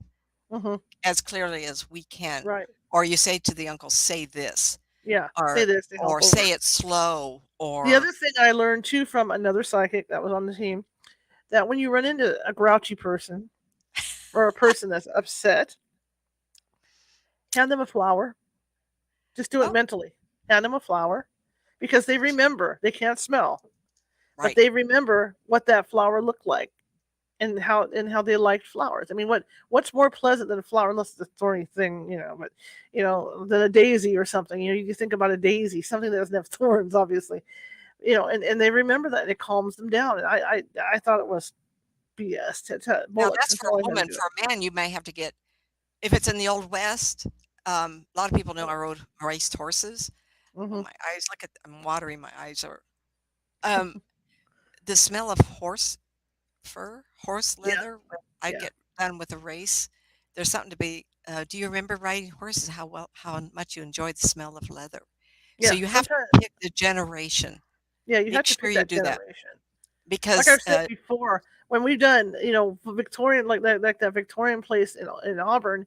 as clearly as we can. Right. Or you say to the uncle, say this. Yeah. Or, say this. Or say it slow. Or the other thing I learned too from another psychic that was on the team, that when you run into a grouchy person or a person that's upset, hand them a flower. Just do it mentally. Hand them a flower, because they remember. They can't smell, but they remember what that flower looked like, and how they liked flowers. I mean, what's more pleasant than a flower, unless it's a thorny thing, but than a daisy or something. You think about a daisy, something that doesn't have thorns, obviously. and they remember that, and it calms them down. And I thought it was BS, Now bollocks that's to for tell a him how to woman. do it. For a man, you may have to get if it's in the Old West. A lot of people know I raced horses. Oh, Hmm. my eyes! Look at I'm watering. My eyes are. Um, the smell of horse fur, horse Yeah, leather. When I yeah, get done with a race, there's something to be. Do you remember riding horses? How much you enjoyed the smell of leather. So yeah. you have to Sometimes, pick the generation. yeah, you Make have to sure pick you that do that generation. Like because I've said before, when we've done, Victorian, like that Victorian place in Auburn,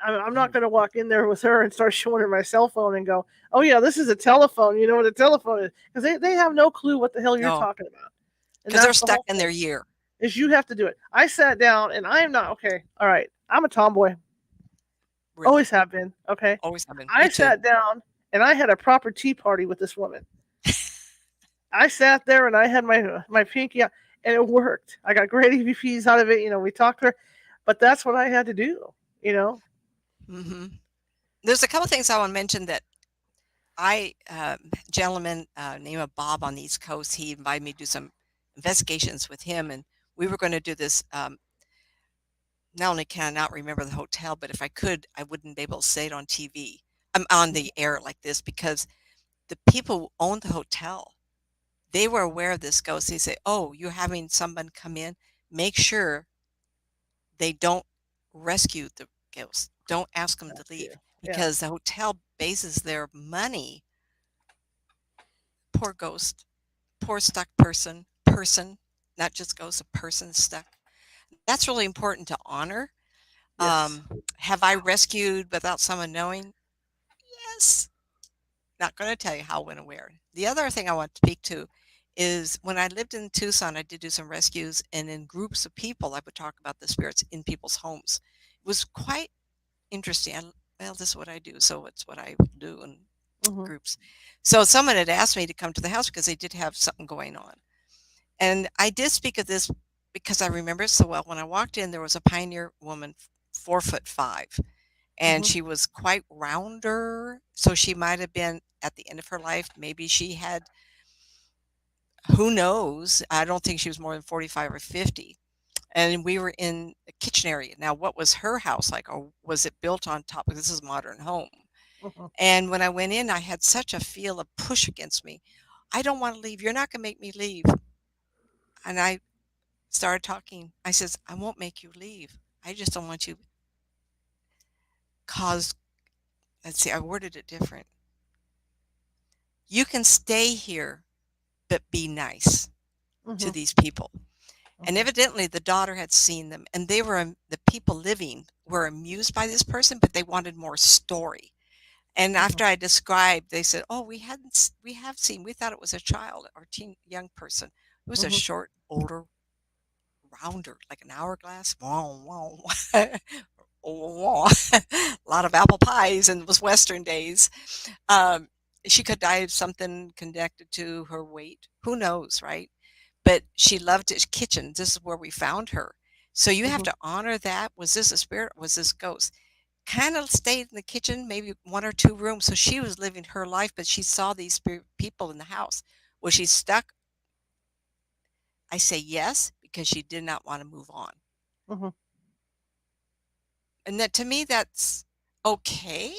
I'm not Mhm. going to walk in there with her and start showing her my cell phone and go, "Oh yeah, this is a telephone. You know what a telephone is?" Because they have no clue what the hell you're No, talking about, and because they're that's the stuck whole in thing. their year. Is you have to do it. I sat down and I am not okay. All right, I'm a tomboy. Really, Always have been. Okay, always have been. I Me too. sat down and I had a proper tea party with this woman. I sat there and I had my pinky out, and it worked. I got great EVPs out of it. We talked to her, but that's what I had to do. You know. hmm There's a couple things I want to mention that gentleman named Bob on the East Coast, he invited me to do some investigations with him, and we were going to do this. Not only can I not remember the hotel, but if I could, I wouldn't be able to say it on TV. I'm on the air like this because the people who owned the hotel, they were aware of this ghost. They say, "Oh, you're having someone come in. Make sure they don't rescue the ghost. Don't ask them to Got you. leave Yeah. because the hotel bases their money." Poor ghost, poor stuck person, not just ghost, a person stuck. That's really important to honor. Yes. Have I rescued without someone knowing? Yes. Not going to tell you how, when, and where. The other thing I want to speak to is when I lived in Tucson, I did do some rescues, and in groups of people, I would talk about the spirits in people's homes. It was quite interesting. Well, this is what I do, so it's what I do in Hmm. groups. So someone had asked me to come to the house because they did have something going on. And I did speak of this because I remember it so well. When I walked in, there was a pioneer woman, 4'5", and Hmm. she was quite rounder. So she might have been at the end of her life. Maybe she had, who knows? I don't think she was more than 45 or 50. And we were in the kitchen area. Now, what was her house like? Or was it built on top? Because this is a modern home. Hmm. And when I went in, I had such a feel of push against me. I don't want to leave. You're not going to make me leave. And I started talking. I says, I won't make you leave. I just don't want you cause, let's see, I worded it different. You can stay here, but be nice to Hmm. these people. And Hmm. evidently the daughter had seen them and they were, the people living were amused by this person, but they wanted more story. And Hmm. after I described, they said, "Oh, we have seen. We thought it was a child or young person. It was a Hmm. short, older, rounder, like an hourglass. Wow, wow, wow. A lot of apple pies, and it was Western days. Um, she could die of something connected to her weight. Who knows, right? But she loved his kitchen. This is where we found her. So you have Hmm. to honor that. Was this a spirit? Was this ghost? Kind of stayed in the kitchen, maybe one or two rooms. So she was living her life, but she saw these people in the house. Was she stuck? I say yes, because she did not want to move on. Hmm. And that to me, that's okay.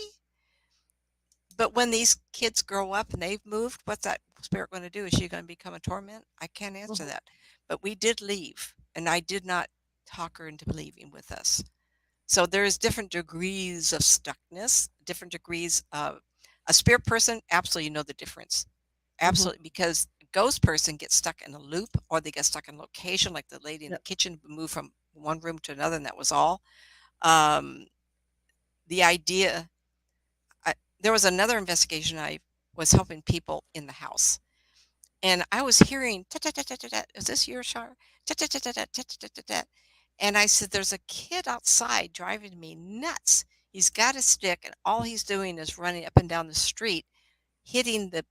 But when these kids grow up and they've moved, what's that spirit going to do? Is she going to become a torment? I can't answer Hmm. that. But we did leave, and I did not talk her into leaving with us. So there's different degrees of stuckness, different degrees of a spirit person. Absolutely, you know the difference. Hmm. Absolutely, because a ghost person gets stuck in a loop, or they get stuck in location, like the lady in the Yep. kitchen moved from one room to another, and that was all. Um, the idea. There was another investigation. I was helping people in the house, and I was hearing, is this your shower? And I said, there's a kid outside driving me nuts. He's got a stick, and all he's doing is running up and down the street, hitting the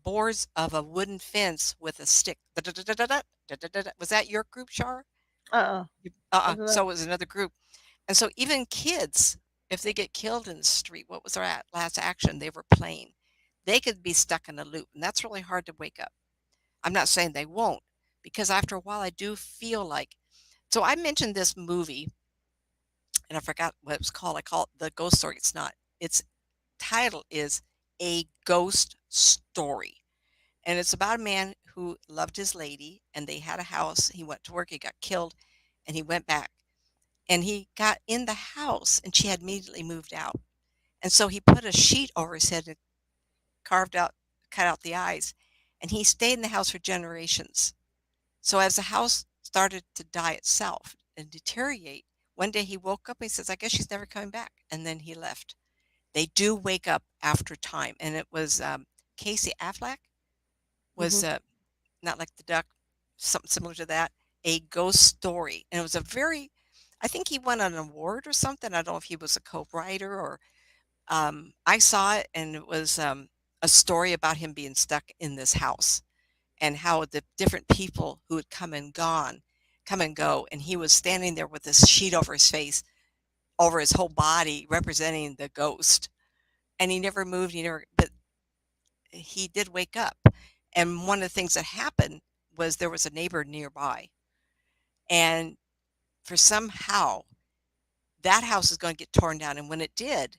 boards of a wooden fence with a stick. Was that your group, Shar? Uh-uh. Wasn't that? So it was another group. And so even kids, if they get killed in the street, what was their last action? They were playing. they could be stuck in a loop, and that's really hard to wake up. I'm not saying they won't, because after a while, I do feel like. So I mentioned this movie, and I forgot what it was called. I call it The Ghost Story. It's not. Its title is A Ghost Story. And it's about a man who loved his lady, and they had a house. He went to work, he got killed, and he went back. And he got in the house, and she had immediately moved out. And so he put a sheet over his head and cut out the eyes, and he stayed in the house for generations. So as the house started to die itself and deteriorate, one day he woke up and he says, I guess she's never coming back. And then he left. They do wake up after time. And it was Casey Affleck was not like the duck, something similar to that, A Ghost Story. And it was a very, I think he won an award or something. I don't know if he was a co-writer or I saw it, and it was a story about him being stuck in this house and how the different people who had come and go, and he was standing there with this sheet over his face, over his whole body, representing the ghost. And he never moved. But he did wake up. And one of the things that happened was there was a neighbor nearby, and for somehow that house is going to get torn down. And when it did,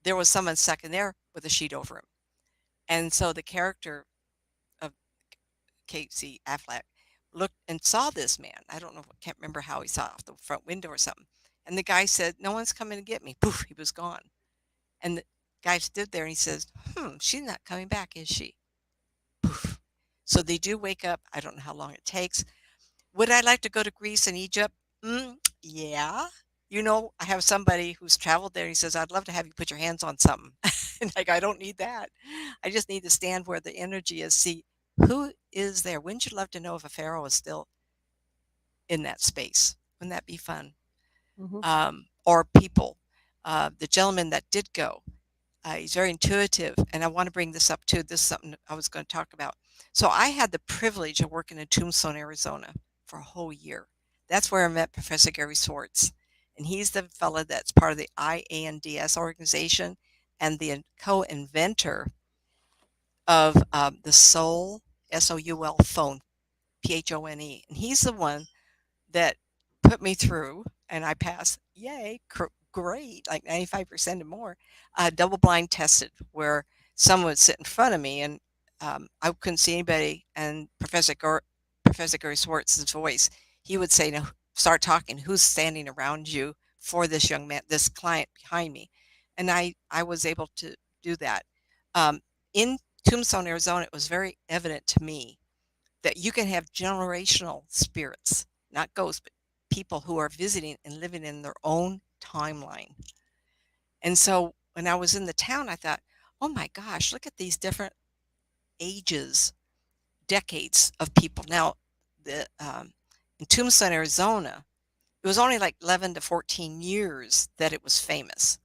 there was someone stuck in there with a sheet over him. And so the character of Casey Affleck looked and saw this man. I don't know, can't remember how he saw it off the front window or something. And the guy said, no one's coming to get me. Poof, he was gone. And the guy stood there and he says, she's not coming back, is she? Poof. So they do wake up. I don't know how long it takes. Would I like to go to Greece and Egypt? Yeah. I have somebody who's traveled there. He says, I'd love to have you put your hands on something. And like, I don't need that. I just need to stand where the energy is. See, who is there? Wouldn't you love to know if a pharaoh is still in that space? Wouldn't that be fun? Or people. The gentleman that did go, he's very intuitive. And I want to bring this up too. This is something I was going to talk about. So I had the privilege of working in Tombstone, Arizona for a whole year. That's where I met Professor Gary Swartz. And he's the fellow that's part of the IANDS organization and the co-inventor of the Soul, SOUL phone, PHONE. And he's the one that put me through, and I passed, yay, great, like 95% and more, double-blind tested, where someone would sit in front of me, and I couldn't see anybody, and Professor Gary Swartz's voice, he would say, no, start talking, who's standing around you for this young man, this client behind me? And I was able to do that. In Tombstone, Arizona, it was very evident to me that you can have generational spirits, not ghosts, but people who are visiting and living in their own timeline. And so when I was in the town, I thought, oh my gosh, look at these different ages, decades of people. Now, in Tombstone, Arizona, it was only like 11 to 14 years that it was famous.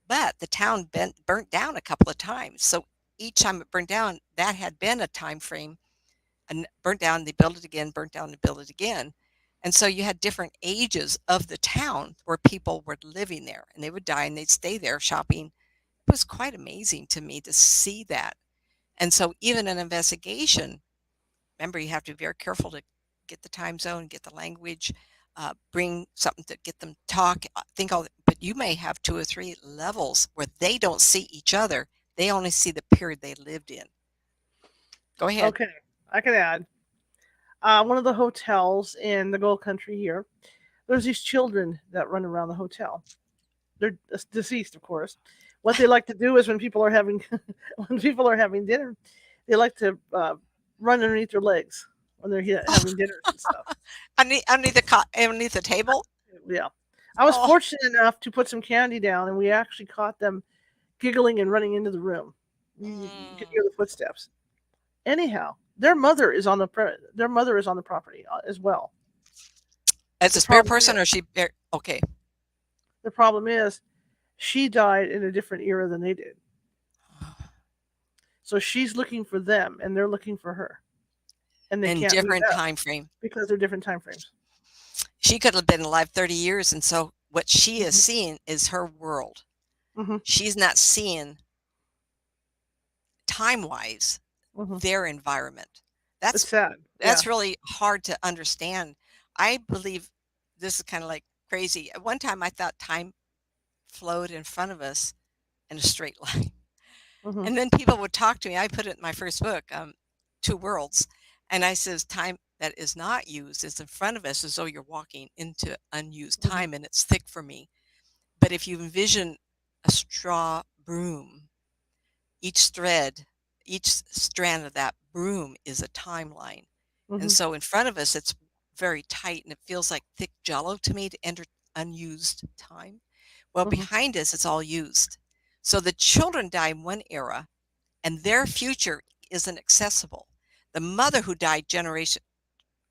But the town burnt down a couple of times. So each time it burned down, that had been a time frame. And burnt down, they built it again, burnt down, they built it again. And so you had different ages of the town where people were living there, and they would die and they'd stay there shopping. It was quite amazing to me to see that. And so even an investigation, remember, you have to be very careful to get the time zone, get the language, bring something to get them to talk, but you may have 2 or 3 levels where they don't see each other. They only see the period they lived in. Go ahead. Okay, I can add. One of the hotels in the Gold Country here, there's these children that run around the hotel. They're deceased, of course. What they like to do is when people are having dinner, they like to run underneath their legs when they're having dinners and stuff. Underneath the table? Yeah. I was fortunate enough to put some candy down, and we actually caught them giggling and running into the room. You could hear the footsteps. Anyhow, their mother is on the property as well. As a spirit person, or she? Okay. The problem is, she died in a different era than they did. So she's looking for them, and they're looking for her. And they can't different time frame. Because they're different time frames. She could have been alive 30 years, and so what she is seeing is her world. She's not seeing time-wise, Hmm. their environment. It's That's sad. Yeah. that's really hard to understand. I believe this is kind of like crazy. At one time, I thought time flowed in front of us in a straight line. Hmm. And then people would talk to me. I put it in my first book, Two Worlds. And I says, time that is not used is in front of us as though you're walking into unused Hmm. time and it's thick for me. But if you envision a straw broom, each thread, each strand of that broom is a timeline. And Hmm. so in front of us, it's very tight and it feels like thick jello to me to enter unused time. Well, Hmm. behind us, it's all used. So the children die in one era and their future isn't accessible. The mother who died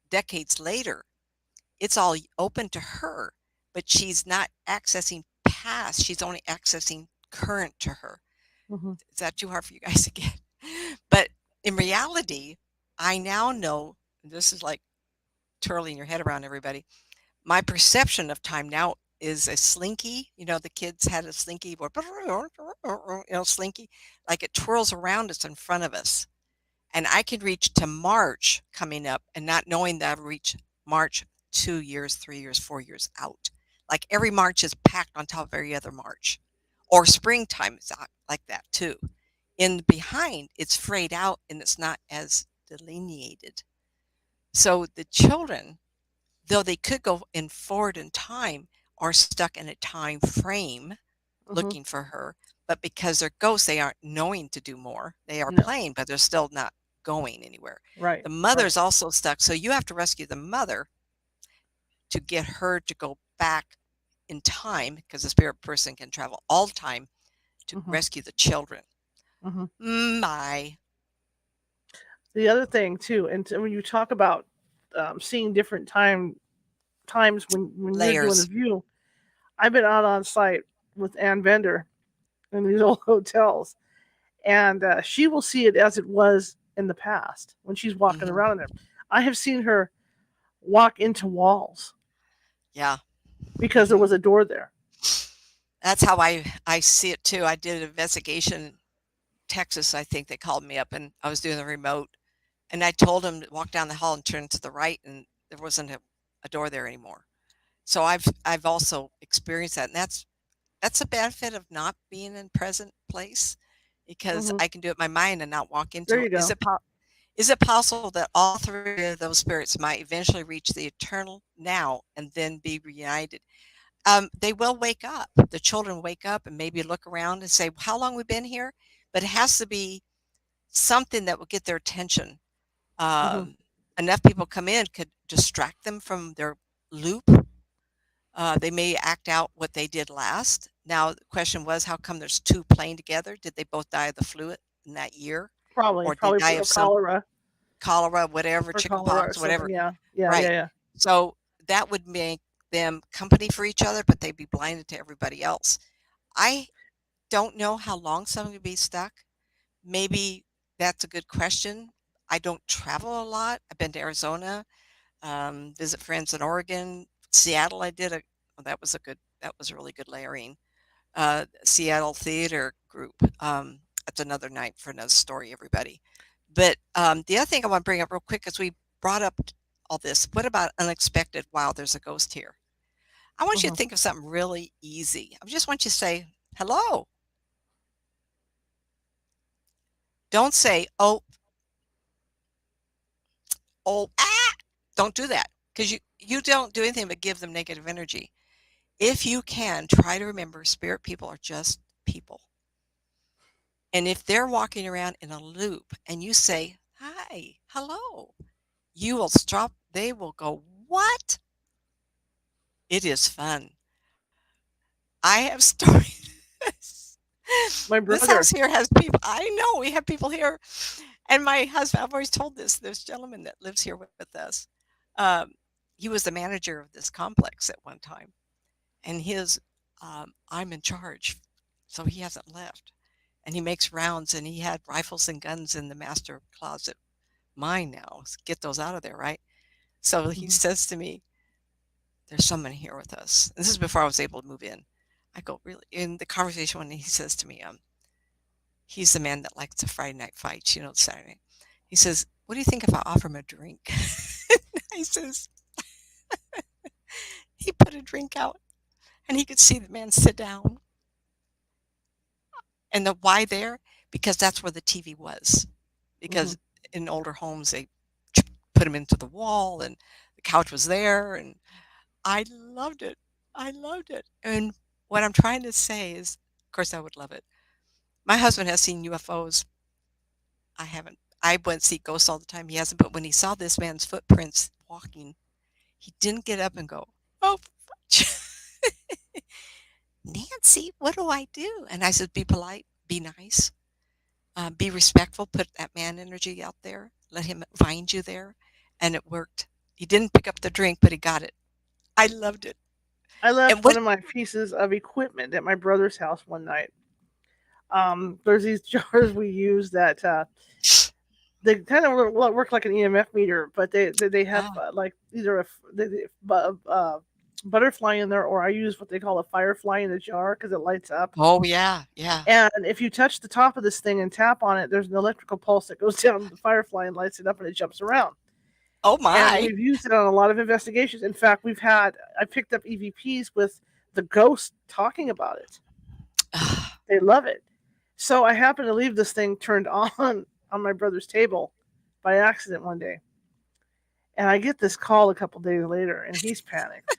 decades later, it's all open to her, but she's not accessing past. She's only accessing current to her. Hmm. Is that too hard for you guys to get? But in reality, I now know this is like twirling your head around everybody. My perception of time now is a slinky. You know, the kids had a slinky, or slinky, like it twirls around us in front of us. And I can reach to March coming up and not knowing that I've reached March 2 years, 3 years, 4 years out. Like every March is packed on top of every other March. Or springtime is like that too. In behind, it's frayed out and it's not as delineated. So the children, though they could go in forward in time, are stuck in a time frame Hmm. looking for her. But because they're ghosts, they aren't knowing to do more. They are No. playing, but they're still not going anywhere. Right. The Right. mother's also stuck. So you have to rescue the mother to get her to go back in time because the spirit person can travel all the time to Hmm. rescue the children. Hmm. My The other thing too, and when you talk about seeing different times when you're doing a layers. view, I've been out on site with Ann Bender in these old hotels, and she will see it as it was in the past when she's walking Hmm. around in there. I have seen her walk into walls Yeah. because there Hmm. was a door there. That's how I see it too. I did an investigation in Texas. I think they called me up and I was doing the remote. And I told him to walk down the hall and turn to the right, and there wasn't a door there anymore. So I've also experienced that, and that's a benefit of not being in present place, because Hmm. I can do it in my mind and not walk There into it. you go. Is it possible that all three of those spirits might eventually reach the eternal now and then be reunited? They will wake up. The children wake up and maybe look around and say, "How long we been here?" But it has to be something that will get their attention. Hmm. um, Enough people come in could distract them from their loop. They may act out what they did last. Now, the question was, how come there's two playing together? Did they both die of the flu in that year? Probably, Or did they probably die for of some cholera cholera, whatever, or chicken cholera or pox, something. whatever? Yeah, yeah, yeah, Right. yeah. So that would make them company for each other, but they'd be blinded to everybody else. I don't know how long someone could be stuck. Maybe that's a good question. I don't travel a lot. I've been to Arizona, visit friends in Oregon, Seattle. I did oh, that was a really good layering. Seattle Theater Group. That's another night for another story, everybody. But the other thing I want to bring up real quick is we brought up all this. What about unexpected? Wow, there's a ghost here. I want you to Hmm. think of something really easy. I just want you to say hello. Don't say ah. Don't do that, because you don't do anything but give them negative energy. If you can, try to remember spirit people are just people. And if they're walking around in a loop and you say, hi, hello, you will stop. They will go, what? It is fun. I have stories. My This house brother. here has people. I know we have people here. And my husband, I've always told this gentleman that lives here with us, um, he was the manager of this complex at one time. And I'm in charge. So he hasn't left. And he makes rounds and he had rifles and guns in the master closet. Mine now. Get those out of there, right? So he Hmm. says to me, there's someone here with us. This is before I was able to move in. I go, really? In the conversation when he says to me, He's the man that likes the Friday night fights, Saturday. He says, "What do you think if I offer him a drink?" I says, he put a drink out, and he could see the man sit down. And the why there? Because that's where the TV was. Because in older homes, they put him into the wall, and the couch was there, and I loved it. I loved it. And what I'm trying to say is, of course, I would love it. My husband has seen UFOs. I haven't. I went see ghosts all the time. He hasn't. But when he saw this man's footprints walking, he didn't get up and go, "Oh, Nancy, what do I do?" And I said, "Be polite, be nice, be respectful, put that man energy out there, let him find you there." And it worked. He didn't pick up the drink, but he got it. I loved it. I left And one of my pieces of equipment at my brother's house one night. There's these jars we use that they kind of work like an EMF meter, but they have like either a butterfly in there, or I use what they call a firefly in a jar because it lights up. Oh, yeah, yeah. And if you touch the top of this thing and tap on it, there's an electrical pulse that goes down the firefly and lights it up, and it jumps around. Oh, And my. we've used it on a lot of investigations. In fact, I picked up EVPs with the ghost talking about it. They love it. So I happened to leave this thing turned on my brother's table by accident one day. And I get this call a couple days later, and he's panicked.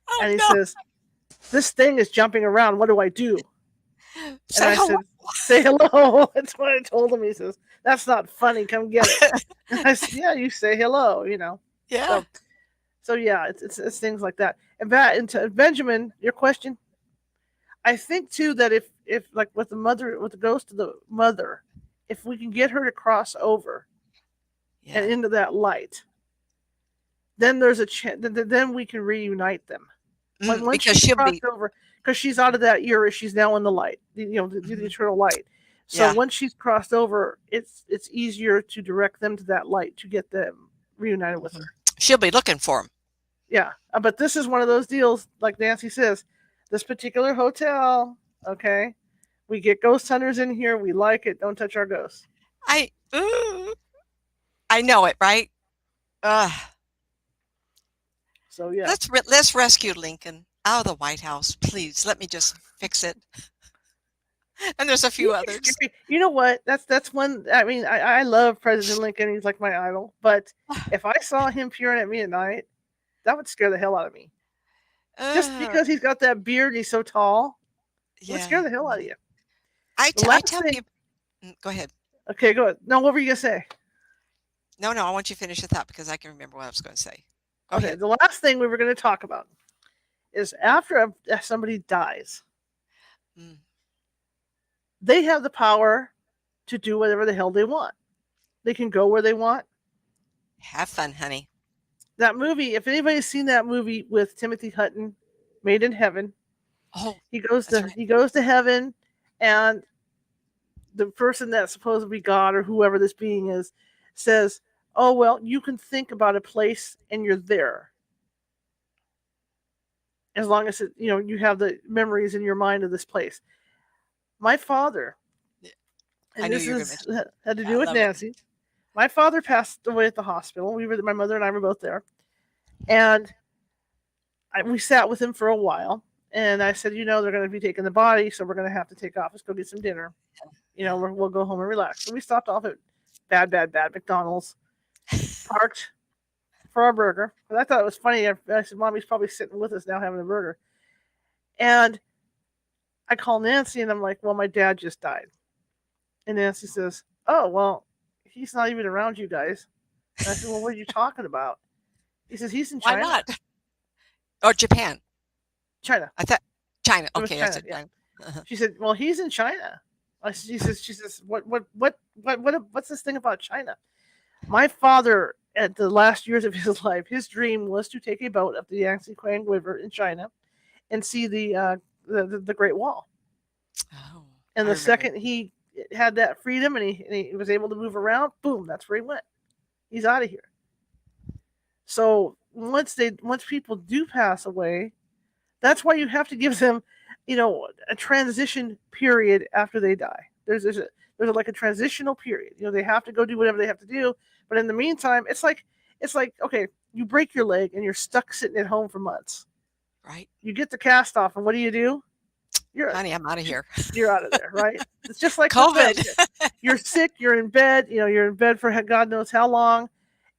Oh, And he no. says, "This thing is jumping around. What do I do?" Say And I hello. said, "Say hello." That's what I told him. He says, "That's not funny. Come get it." And I said, "Yeah, you say hello, Yeah. So yeah, it's things like that. And to Benjamin, your question, I think too that if like with the ghost of the mother, if we can get her to cross over and into that light, then there's a chance. Then we can reunite them. Once because she's she'll crossed be, over, because she's out of that era, she's now in the light. The eternal light. So yeah. once she's crossed over, it's easier to direct them to that light to get them reunited with her. She'll be looking for him. Yeah, but this is one of those deals, like Nancy says, this particular hotel, okay, we get ghost hunters in here. We like it. Don't touch our ghosts. I know it, right? So yeah, Let's rescue Lincoln out of the White House, please. Let me just fix it. And there's a few others. You know what? That's one. I mean, I love President Lincoln. He's like my idol. But if I saw him peering at me at night, that would scare the hell out of me. Just because he's got that beard and he's so tall, it would scare the hell out of you. I tell people. Go ahead. Okay, go ahead. No, what were you gonna say? No, I want you to finish your thought because I can remember what I was going to say. Go ahead. The last thing we were going to talk about is after somebody dies, they have the power to do whatever the hell they want. They can go where they want. Have fun, honey. That movie, if anybody's seen that movie with Timothy Hutton, Made in Heaven, he goes to heaven, and the person that's supposed to be God or whoever this being is says, "Oh, well, you can think about a place and you're there. As long as you have the memories in your mind of this place." My father, and this had to do with Nancy. My father passed away at the hospital. My mother and I were both there, and we sat with him for a while. And I said, they're going to be taking the body, so we're going to have to take off. Let's go get some dinner. We'll go home and relax. So we stopped off at bad McDonald's, parked for our burger. But I thought it was funny. I said, "Mommy's probably sitting with us now having a burger." And I call Nancy and I'm like, "Well, my dad just died." And Nancy says, "Oh, well, he's not even around you guys." And I said, "Well, what are you talking about?" He says, "He's in China." Why not? Or Japan. China. I thought China. Okay, China, I said China. She said, "Well, he's in China." She says, what's this thing about China? My father, at the last years of his life, his dream was to take a boat up the Yangtze River in China and see the Great Wall. Oh, and the second he had that freedom and he was able to move around, boom, that's where he went. He's out of here. So once people do pass away, that's why you have to give them, a transition period after they die. There's like a transitional period. They have to go do whatever they have to do, but in the meantime, it's like okay, you break your leg and you're stuck sitting at home for months. Right. You get the cast off, and what do? You're Honey, I'm out of here. you're out of there, right? It's just like with them. COVID. You're sick, you're in bed, you're in bed for God knows how long,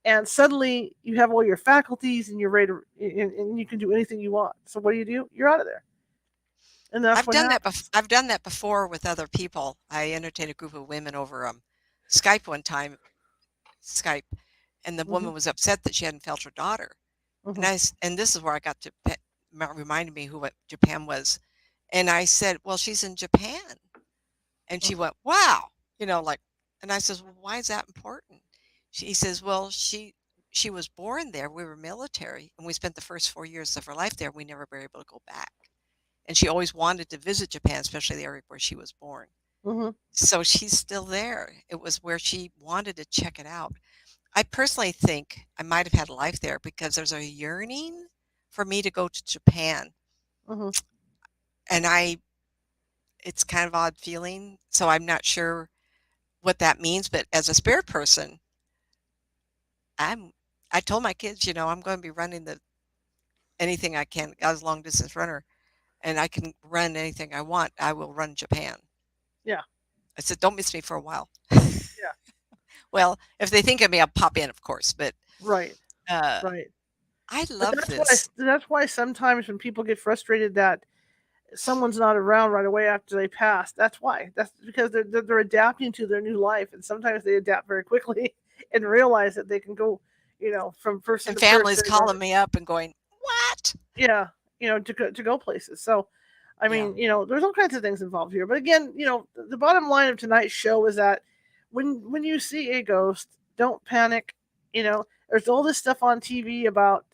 and suddenly you have all your faculties and you're ready to, and you can do anything you want. So what do? You're out of there, and that's I've what done that. happens. I've done that before with other people. I entertained a group of women over Skype one time. Skype, and the Hmm. woman was upset that she hadn't felt her daughter. Hmm. And this is where I got to reminded me what Japan was. And I said, well, she's in Japan. And she went, wow, like, and I says, well, why is that important? He says, well, she was born there. We were military, and we spent the first 4 years of her life there. We never were able to go back. And she always wanted to visit Japan, especially the area where she was born. Hmm. So she's still there. It was where she wanted to check it out. I personally think I might have had a life there because there's a yearning for me to go to Japan. Hmm. And it's kind of odd feeling. So I'm not sure what that means, but as a spirit person, I told my kids, I'm going to be running anything I can. I was a long distance runner, and I can run anything I want. I will run Japan. Yeah. I said, don't miss me for a while. Yeah. Well, if they think of me, I'll pop in, of course. But Right. uh, Right. I But love this. that's why sometimes when people get frustrated that someone's not around right away after they pass, that's why. That's because they're adapting to their new life, and sometimes they adapt very quickly and realize that they can go, from person And to families person, calling or me up and going, what? yeah, to go places. So, I Yeah. mean, there's all kinds of things involved here. But again, the bottom line of tonight's show is that when you see a ghost, don't panic. There's all this stuff on TV about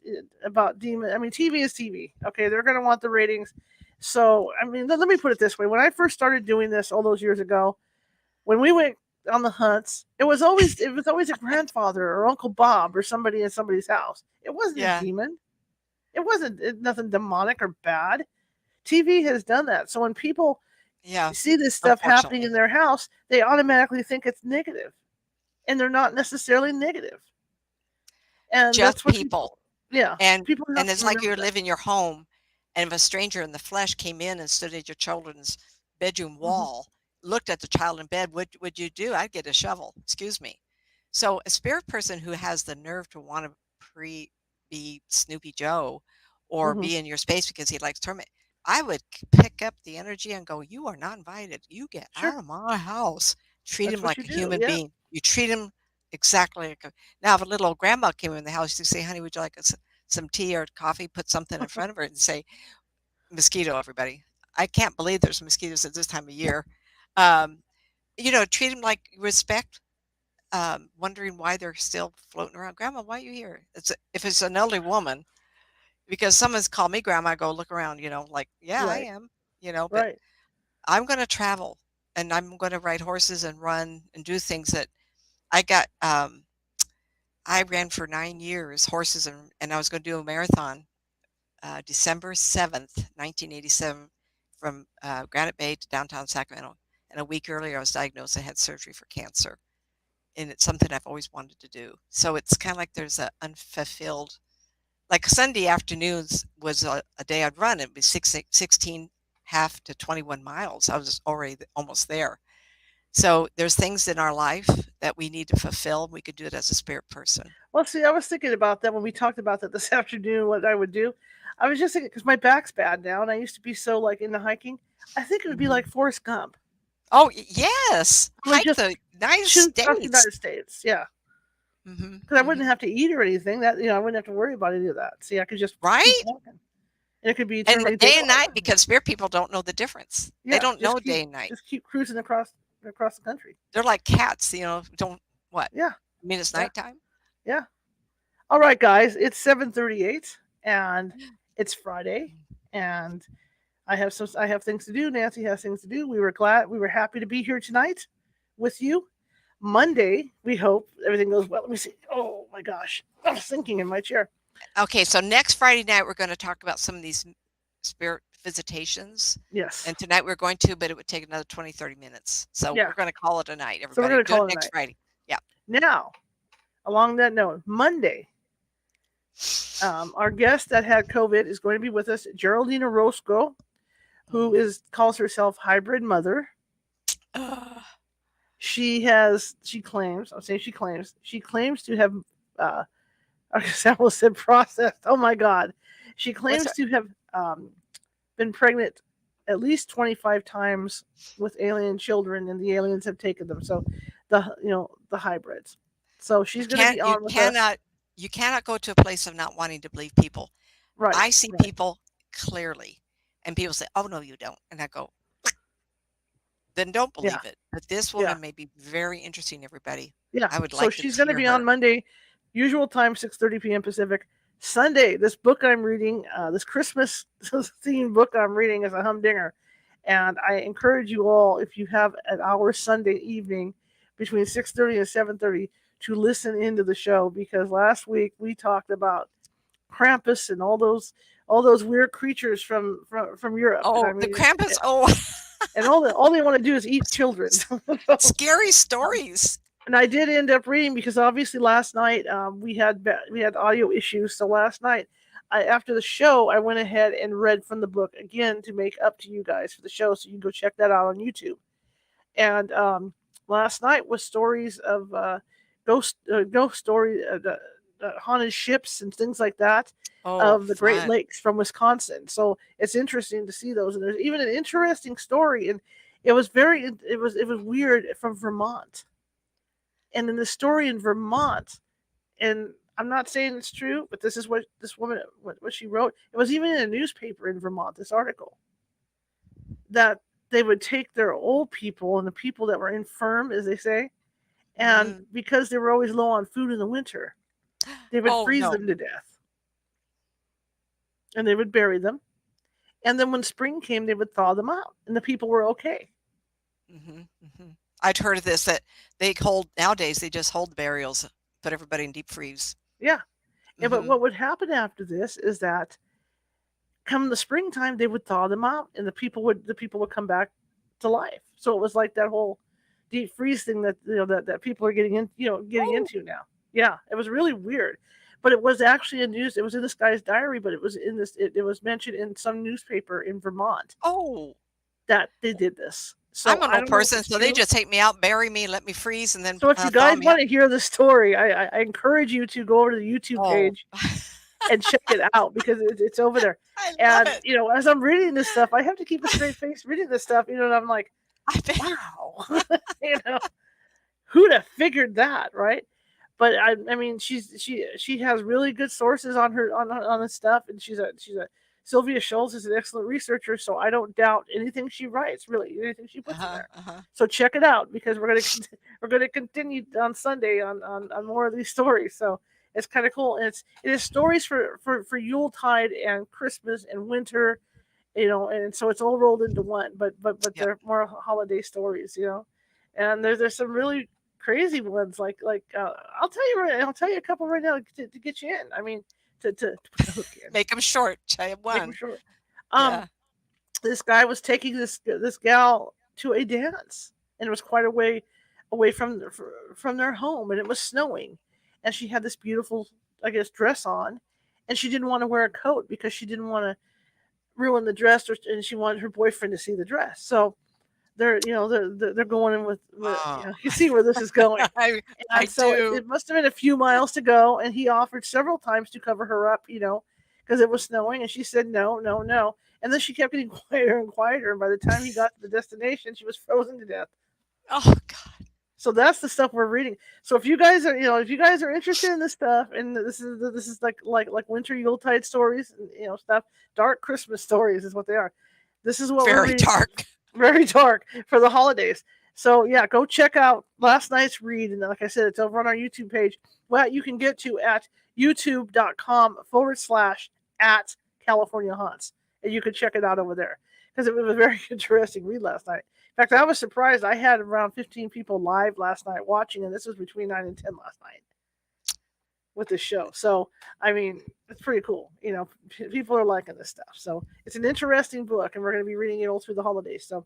demon. I mean, TV is TV. Okay, they're gonna want the ratings. So, I mean, let me put it this way: when I first started doing this all those years ago, when we went on the hunts, it was always a grandfather or Uncle Bob or somebody in somebody's house. It wasn't a Yeah. demon. It wasn't nothing demonic or bad. TV has done that. So when people Yeah. see this stuff happening Unfortunately. in their house, they automatically think it's negative, and they're not necessarily negative. And Just that's what people. people, yeah, And people have and to it's like remember you're that. living your home, and if a stranger in the flesh came in and stood at your children's bedroom Hmm. wall, looked at the child in bed, what would you do? I'd get a shovel. Excuse me. So a spirit person who has the nerve to want to be Snoopy Joe or Hmm. be in your space because he likes torment, I would pick up the energy and go, you are not invited. You get Sure, out of my house. Treat that's him what like you a do. human Yeah, being. You treat him exactly like a. Now, if a little old grandma came in the house, you say, honey, would you like some tea or coffee? Put something in front of her and say, mosquito, everybody. I can't believe there's mosquitoes at this time of year. Um, treat them like respect, wondering why they're still floating around. Grandma, why are you here? If it's an elderly woman, because someone's called me grandma, I go look around, like, yeah, I right, am, but right. I'm going to travel and I'm going to ride horses and run and do things that I got. I ran for 9 years horses and I was going to do a marathon December 7th, 1987, from Granite Bay to downtown Sacramento. And a week earlier, I was diagnosed and had surgery for cancer. And it's something I've always wanted to do. So it's kind of like there's a unfulfilled, like Sunday afternoons was a day I'd run. It'd be 16 half to 21 miles. I was already almost there. So there's things in our life that we need to fulfill. We could do it as a spirit person. Well, see, I was thinking about that when we talked about that this afternoon. What I would do, I was just thinking because my back's bad now, and I used to be so like into hiking. I think it would be Mhm. like Forrest Gump. Oh, yes. I would Hike just the United shoot across the States. United States. Yeah, Hmm. because I wouldn't Hmm. have to eat or anything. That I wouldn't have to worry about any of that. See, I could just keep Right? walking, and it could be And eternally day and daylight. night, because spirit people don't know the difference. They Yeah, don't know day and night. just keep cruising across the country. They're like cats, don't what? Yeah, You mean it's yeah, nighttime? yeah. All right, guys, it's 7:38, and it's Friday, and I have things to do. Nancy has things to do. We were happy to be here tonight with you. Monday, we hope everything goes well. Let me see. Oh my gosh, I'm sinking in my chair. Okay, so next Friday night we're going to talk about some of these spirit visitations. Yes. And tonight we're going to, but it would take another 20, 30 minutes. So Yeah. we're going to call it a night, So we're everybody. going to Do it call it a next night. Friday. Yeah. Now, along that note, Monday, our guest that had COVID is going to be with us, Geraldine Orozco, who calls herself Hybrid Mother. She claims to have, I guess I almost said processed. Oh my God. She claims to have been pregnant at least 25 times with alien children, and the aliens have taken them. So the hybrids. So she's going to be on with us. You cannot go to a place of not wanting to believe people. Right. I see people clearly, and people say, "Oh no, you don't," and I go, "Then don't believe it." But this woman may be very interesting, everybody. Yeah. I would so like she's to going to be on Monday, usual time, 6:30 p.m. Pacific. Sunday, this book I'm reading, this Christmas themed book I'm reading, is a humdinger. And I encourage you all, if you have an hour Sunday evening between 6:30 and 7:30, to listen into the show, because last week we talked about Krampus and all those weird creatures from Europe. Oh, and I mean, the Krampus! And all they want to do is eat children. Scary stories. And I did end up reading, because obviously last night we had audio issues. So last night, after the show, I went ahead and read from the book again to make up to you guys for the show. So you can go check that out on YouTube. And last night was stories of ghost stories, haunted ships and things like that, of the Great Lakes from Wisconsin. So it's interesting to see those. And there's even an interesting story, and it was weird, from Vermont. And in the story in Vermont, and I'm not saying it's true, but this is what this woman, what she wrote. It was even in a newspaper in Vermont, this article, that they would take their old people and the people that were infirm, as they say, and because they were always low on food in the winter, they would freeze them to death. And they would bury them. And then when spring came, they would thaw them out, and the people were okay. I'd heard of this, that nowadays they just hold the burials, put everybody in deep freeze. Yeah. But what would happen after this is that come the springtime, they would thaw them out, and the people would come back to life. So it was like that whole deep freeze thing that that people are getting into now. Yeah, it was really weird. But it was actually it was in this guy's diary, but it was it was mentioned in some newspaper in Vermont. That they did this. So I'm an old person, so they just take me out, bury me, let me freeze, and then. So if you guys want to hear the story, I encourage you to go over to the YouTube page and check it out, because it's over there. And as I'm reading this stuff, I have to keep a straight face reading this stuff. And I'm like, wow, who'd have figured that, right? But I mean, she has really good sources on her on this stuff, and she's a Sylvia Schultz is an excellent researcher, so I don't doubt anything she writes, really, anything she puts in there. So check it out, because we're gonna continue on Sunday on more of these stories. So it's kind of cool. And it is stories for Yuletide and Christmas and winter, and so it's all rolled into one. But they're more holiday stories, And there's some really crazy ones, like I'll tell you a couple right now to get you in. I mean. To make them short. I have one. Make them short. This guy was taking this gal to a dance, and it was quite a way away from their home, and it was snowing, and she had this beautiful, I guess, dress on, and she didn't want to wear a coat because she didn't want to ruin the dress, and she wanted her boyfriend to see the dress. So they're going in with you see where this is going. It must have been a few miles to go, and he offered several times to cover her up, because it was snowing, and she said no, and then she kept getting quieter and quieter, and by the time he got to the destination, she was frozen to death. Oh God. So that's the stuff we're reading. So if you guys are interested in this stuff, and this is like winter Yuletide stories, and stuff, dark Christmas stories is what they are. This is what we're reading. Very dark for the holidays. So yeah, go check out last night's read, and like I said, it's over on our YouTube page. Well, you can get to at youtube.com/@California Haunts, and you can check it out over there, because it was a very interesting read last night. In fact, I was surprised. I had around 15 people live last night watching, and this was between 9 and 10 last night. with this show. So, I mean, it's pretty cool. You know, people are liking this stuff. So, it's an interesting book, and we're going to be reading it all through the holidays. So,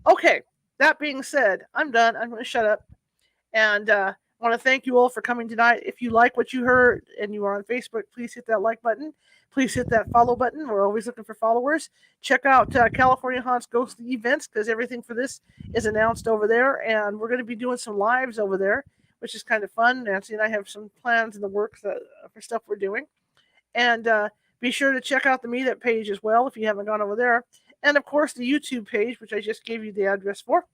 okay, that being said, I'm done. I'm going to shut up. And I want to thank you all for coming tonight. If you like what you heard and you are on Facebook, please hit that like button. Please hit that follow button. We're always looking for followers. Check out California Haunts Ghostly events, because everything for this is announced over there. And we're going to be doing some lives over there, which is kind of fun. Nancy and I have some plans in the works for stuff we're doing. And be sure to check out the Meetup page as well if you haven't gone over there. And of course, the YouTube page, which I just gave you the address for.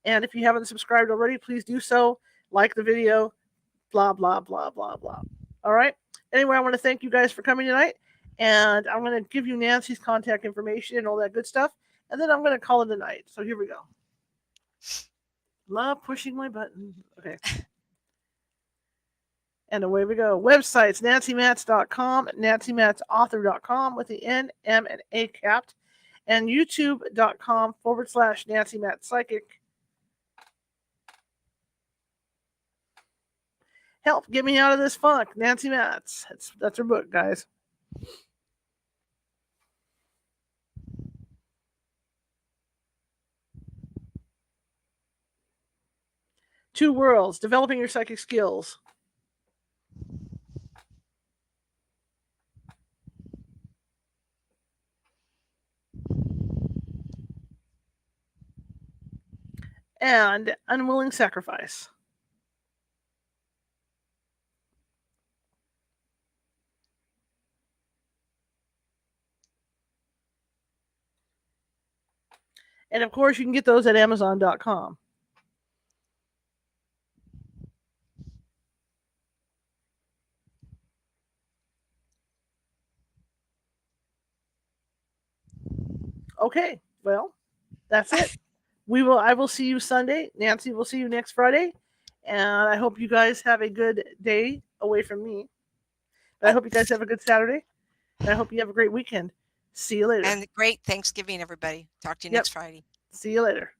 And if you haven't subscribed already, please do so. Like the video, blah, blah, blah, blah, blah. All right. Anyway, I want to thank you guys for coming tonight. And I'm going to give you Nancy's contact information and all that good stuff. And then I'm going to call it a night. So here we go. Love pushing my button. Okay. And away we go. Websites, nancymatz.com, nancymatzauthor.com with the N, M, and A capped. And youtube.com/Nancy Matz Psychic. Help get me out of this funk, Nancy Matz. That's her book, guys. Two Worlds, Developing Your Psychic Skills. And Unwilling Sacrifice. And of course, you can get those at Amazon.com. Okay, well, that's it. I will see you Sunday. Nancy will see you next Friday. And I hope you guys have a good day away from me. I hope you guys have a good Saturday. And I hope you have a great weekend. See you later. And great Thanksgiving, everybody. Talk to you next Friday. See you later.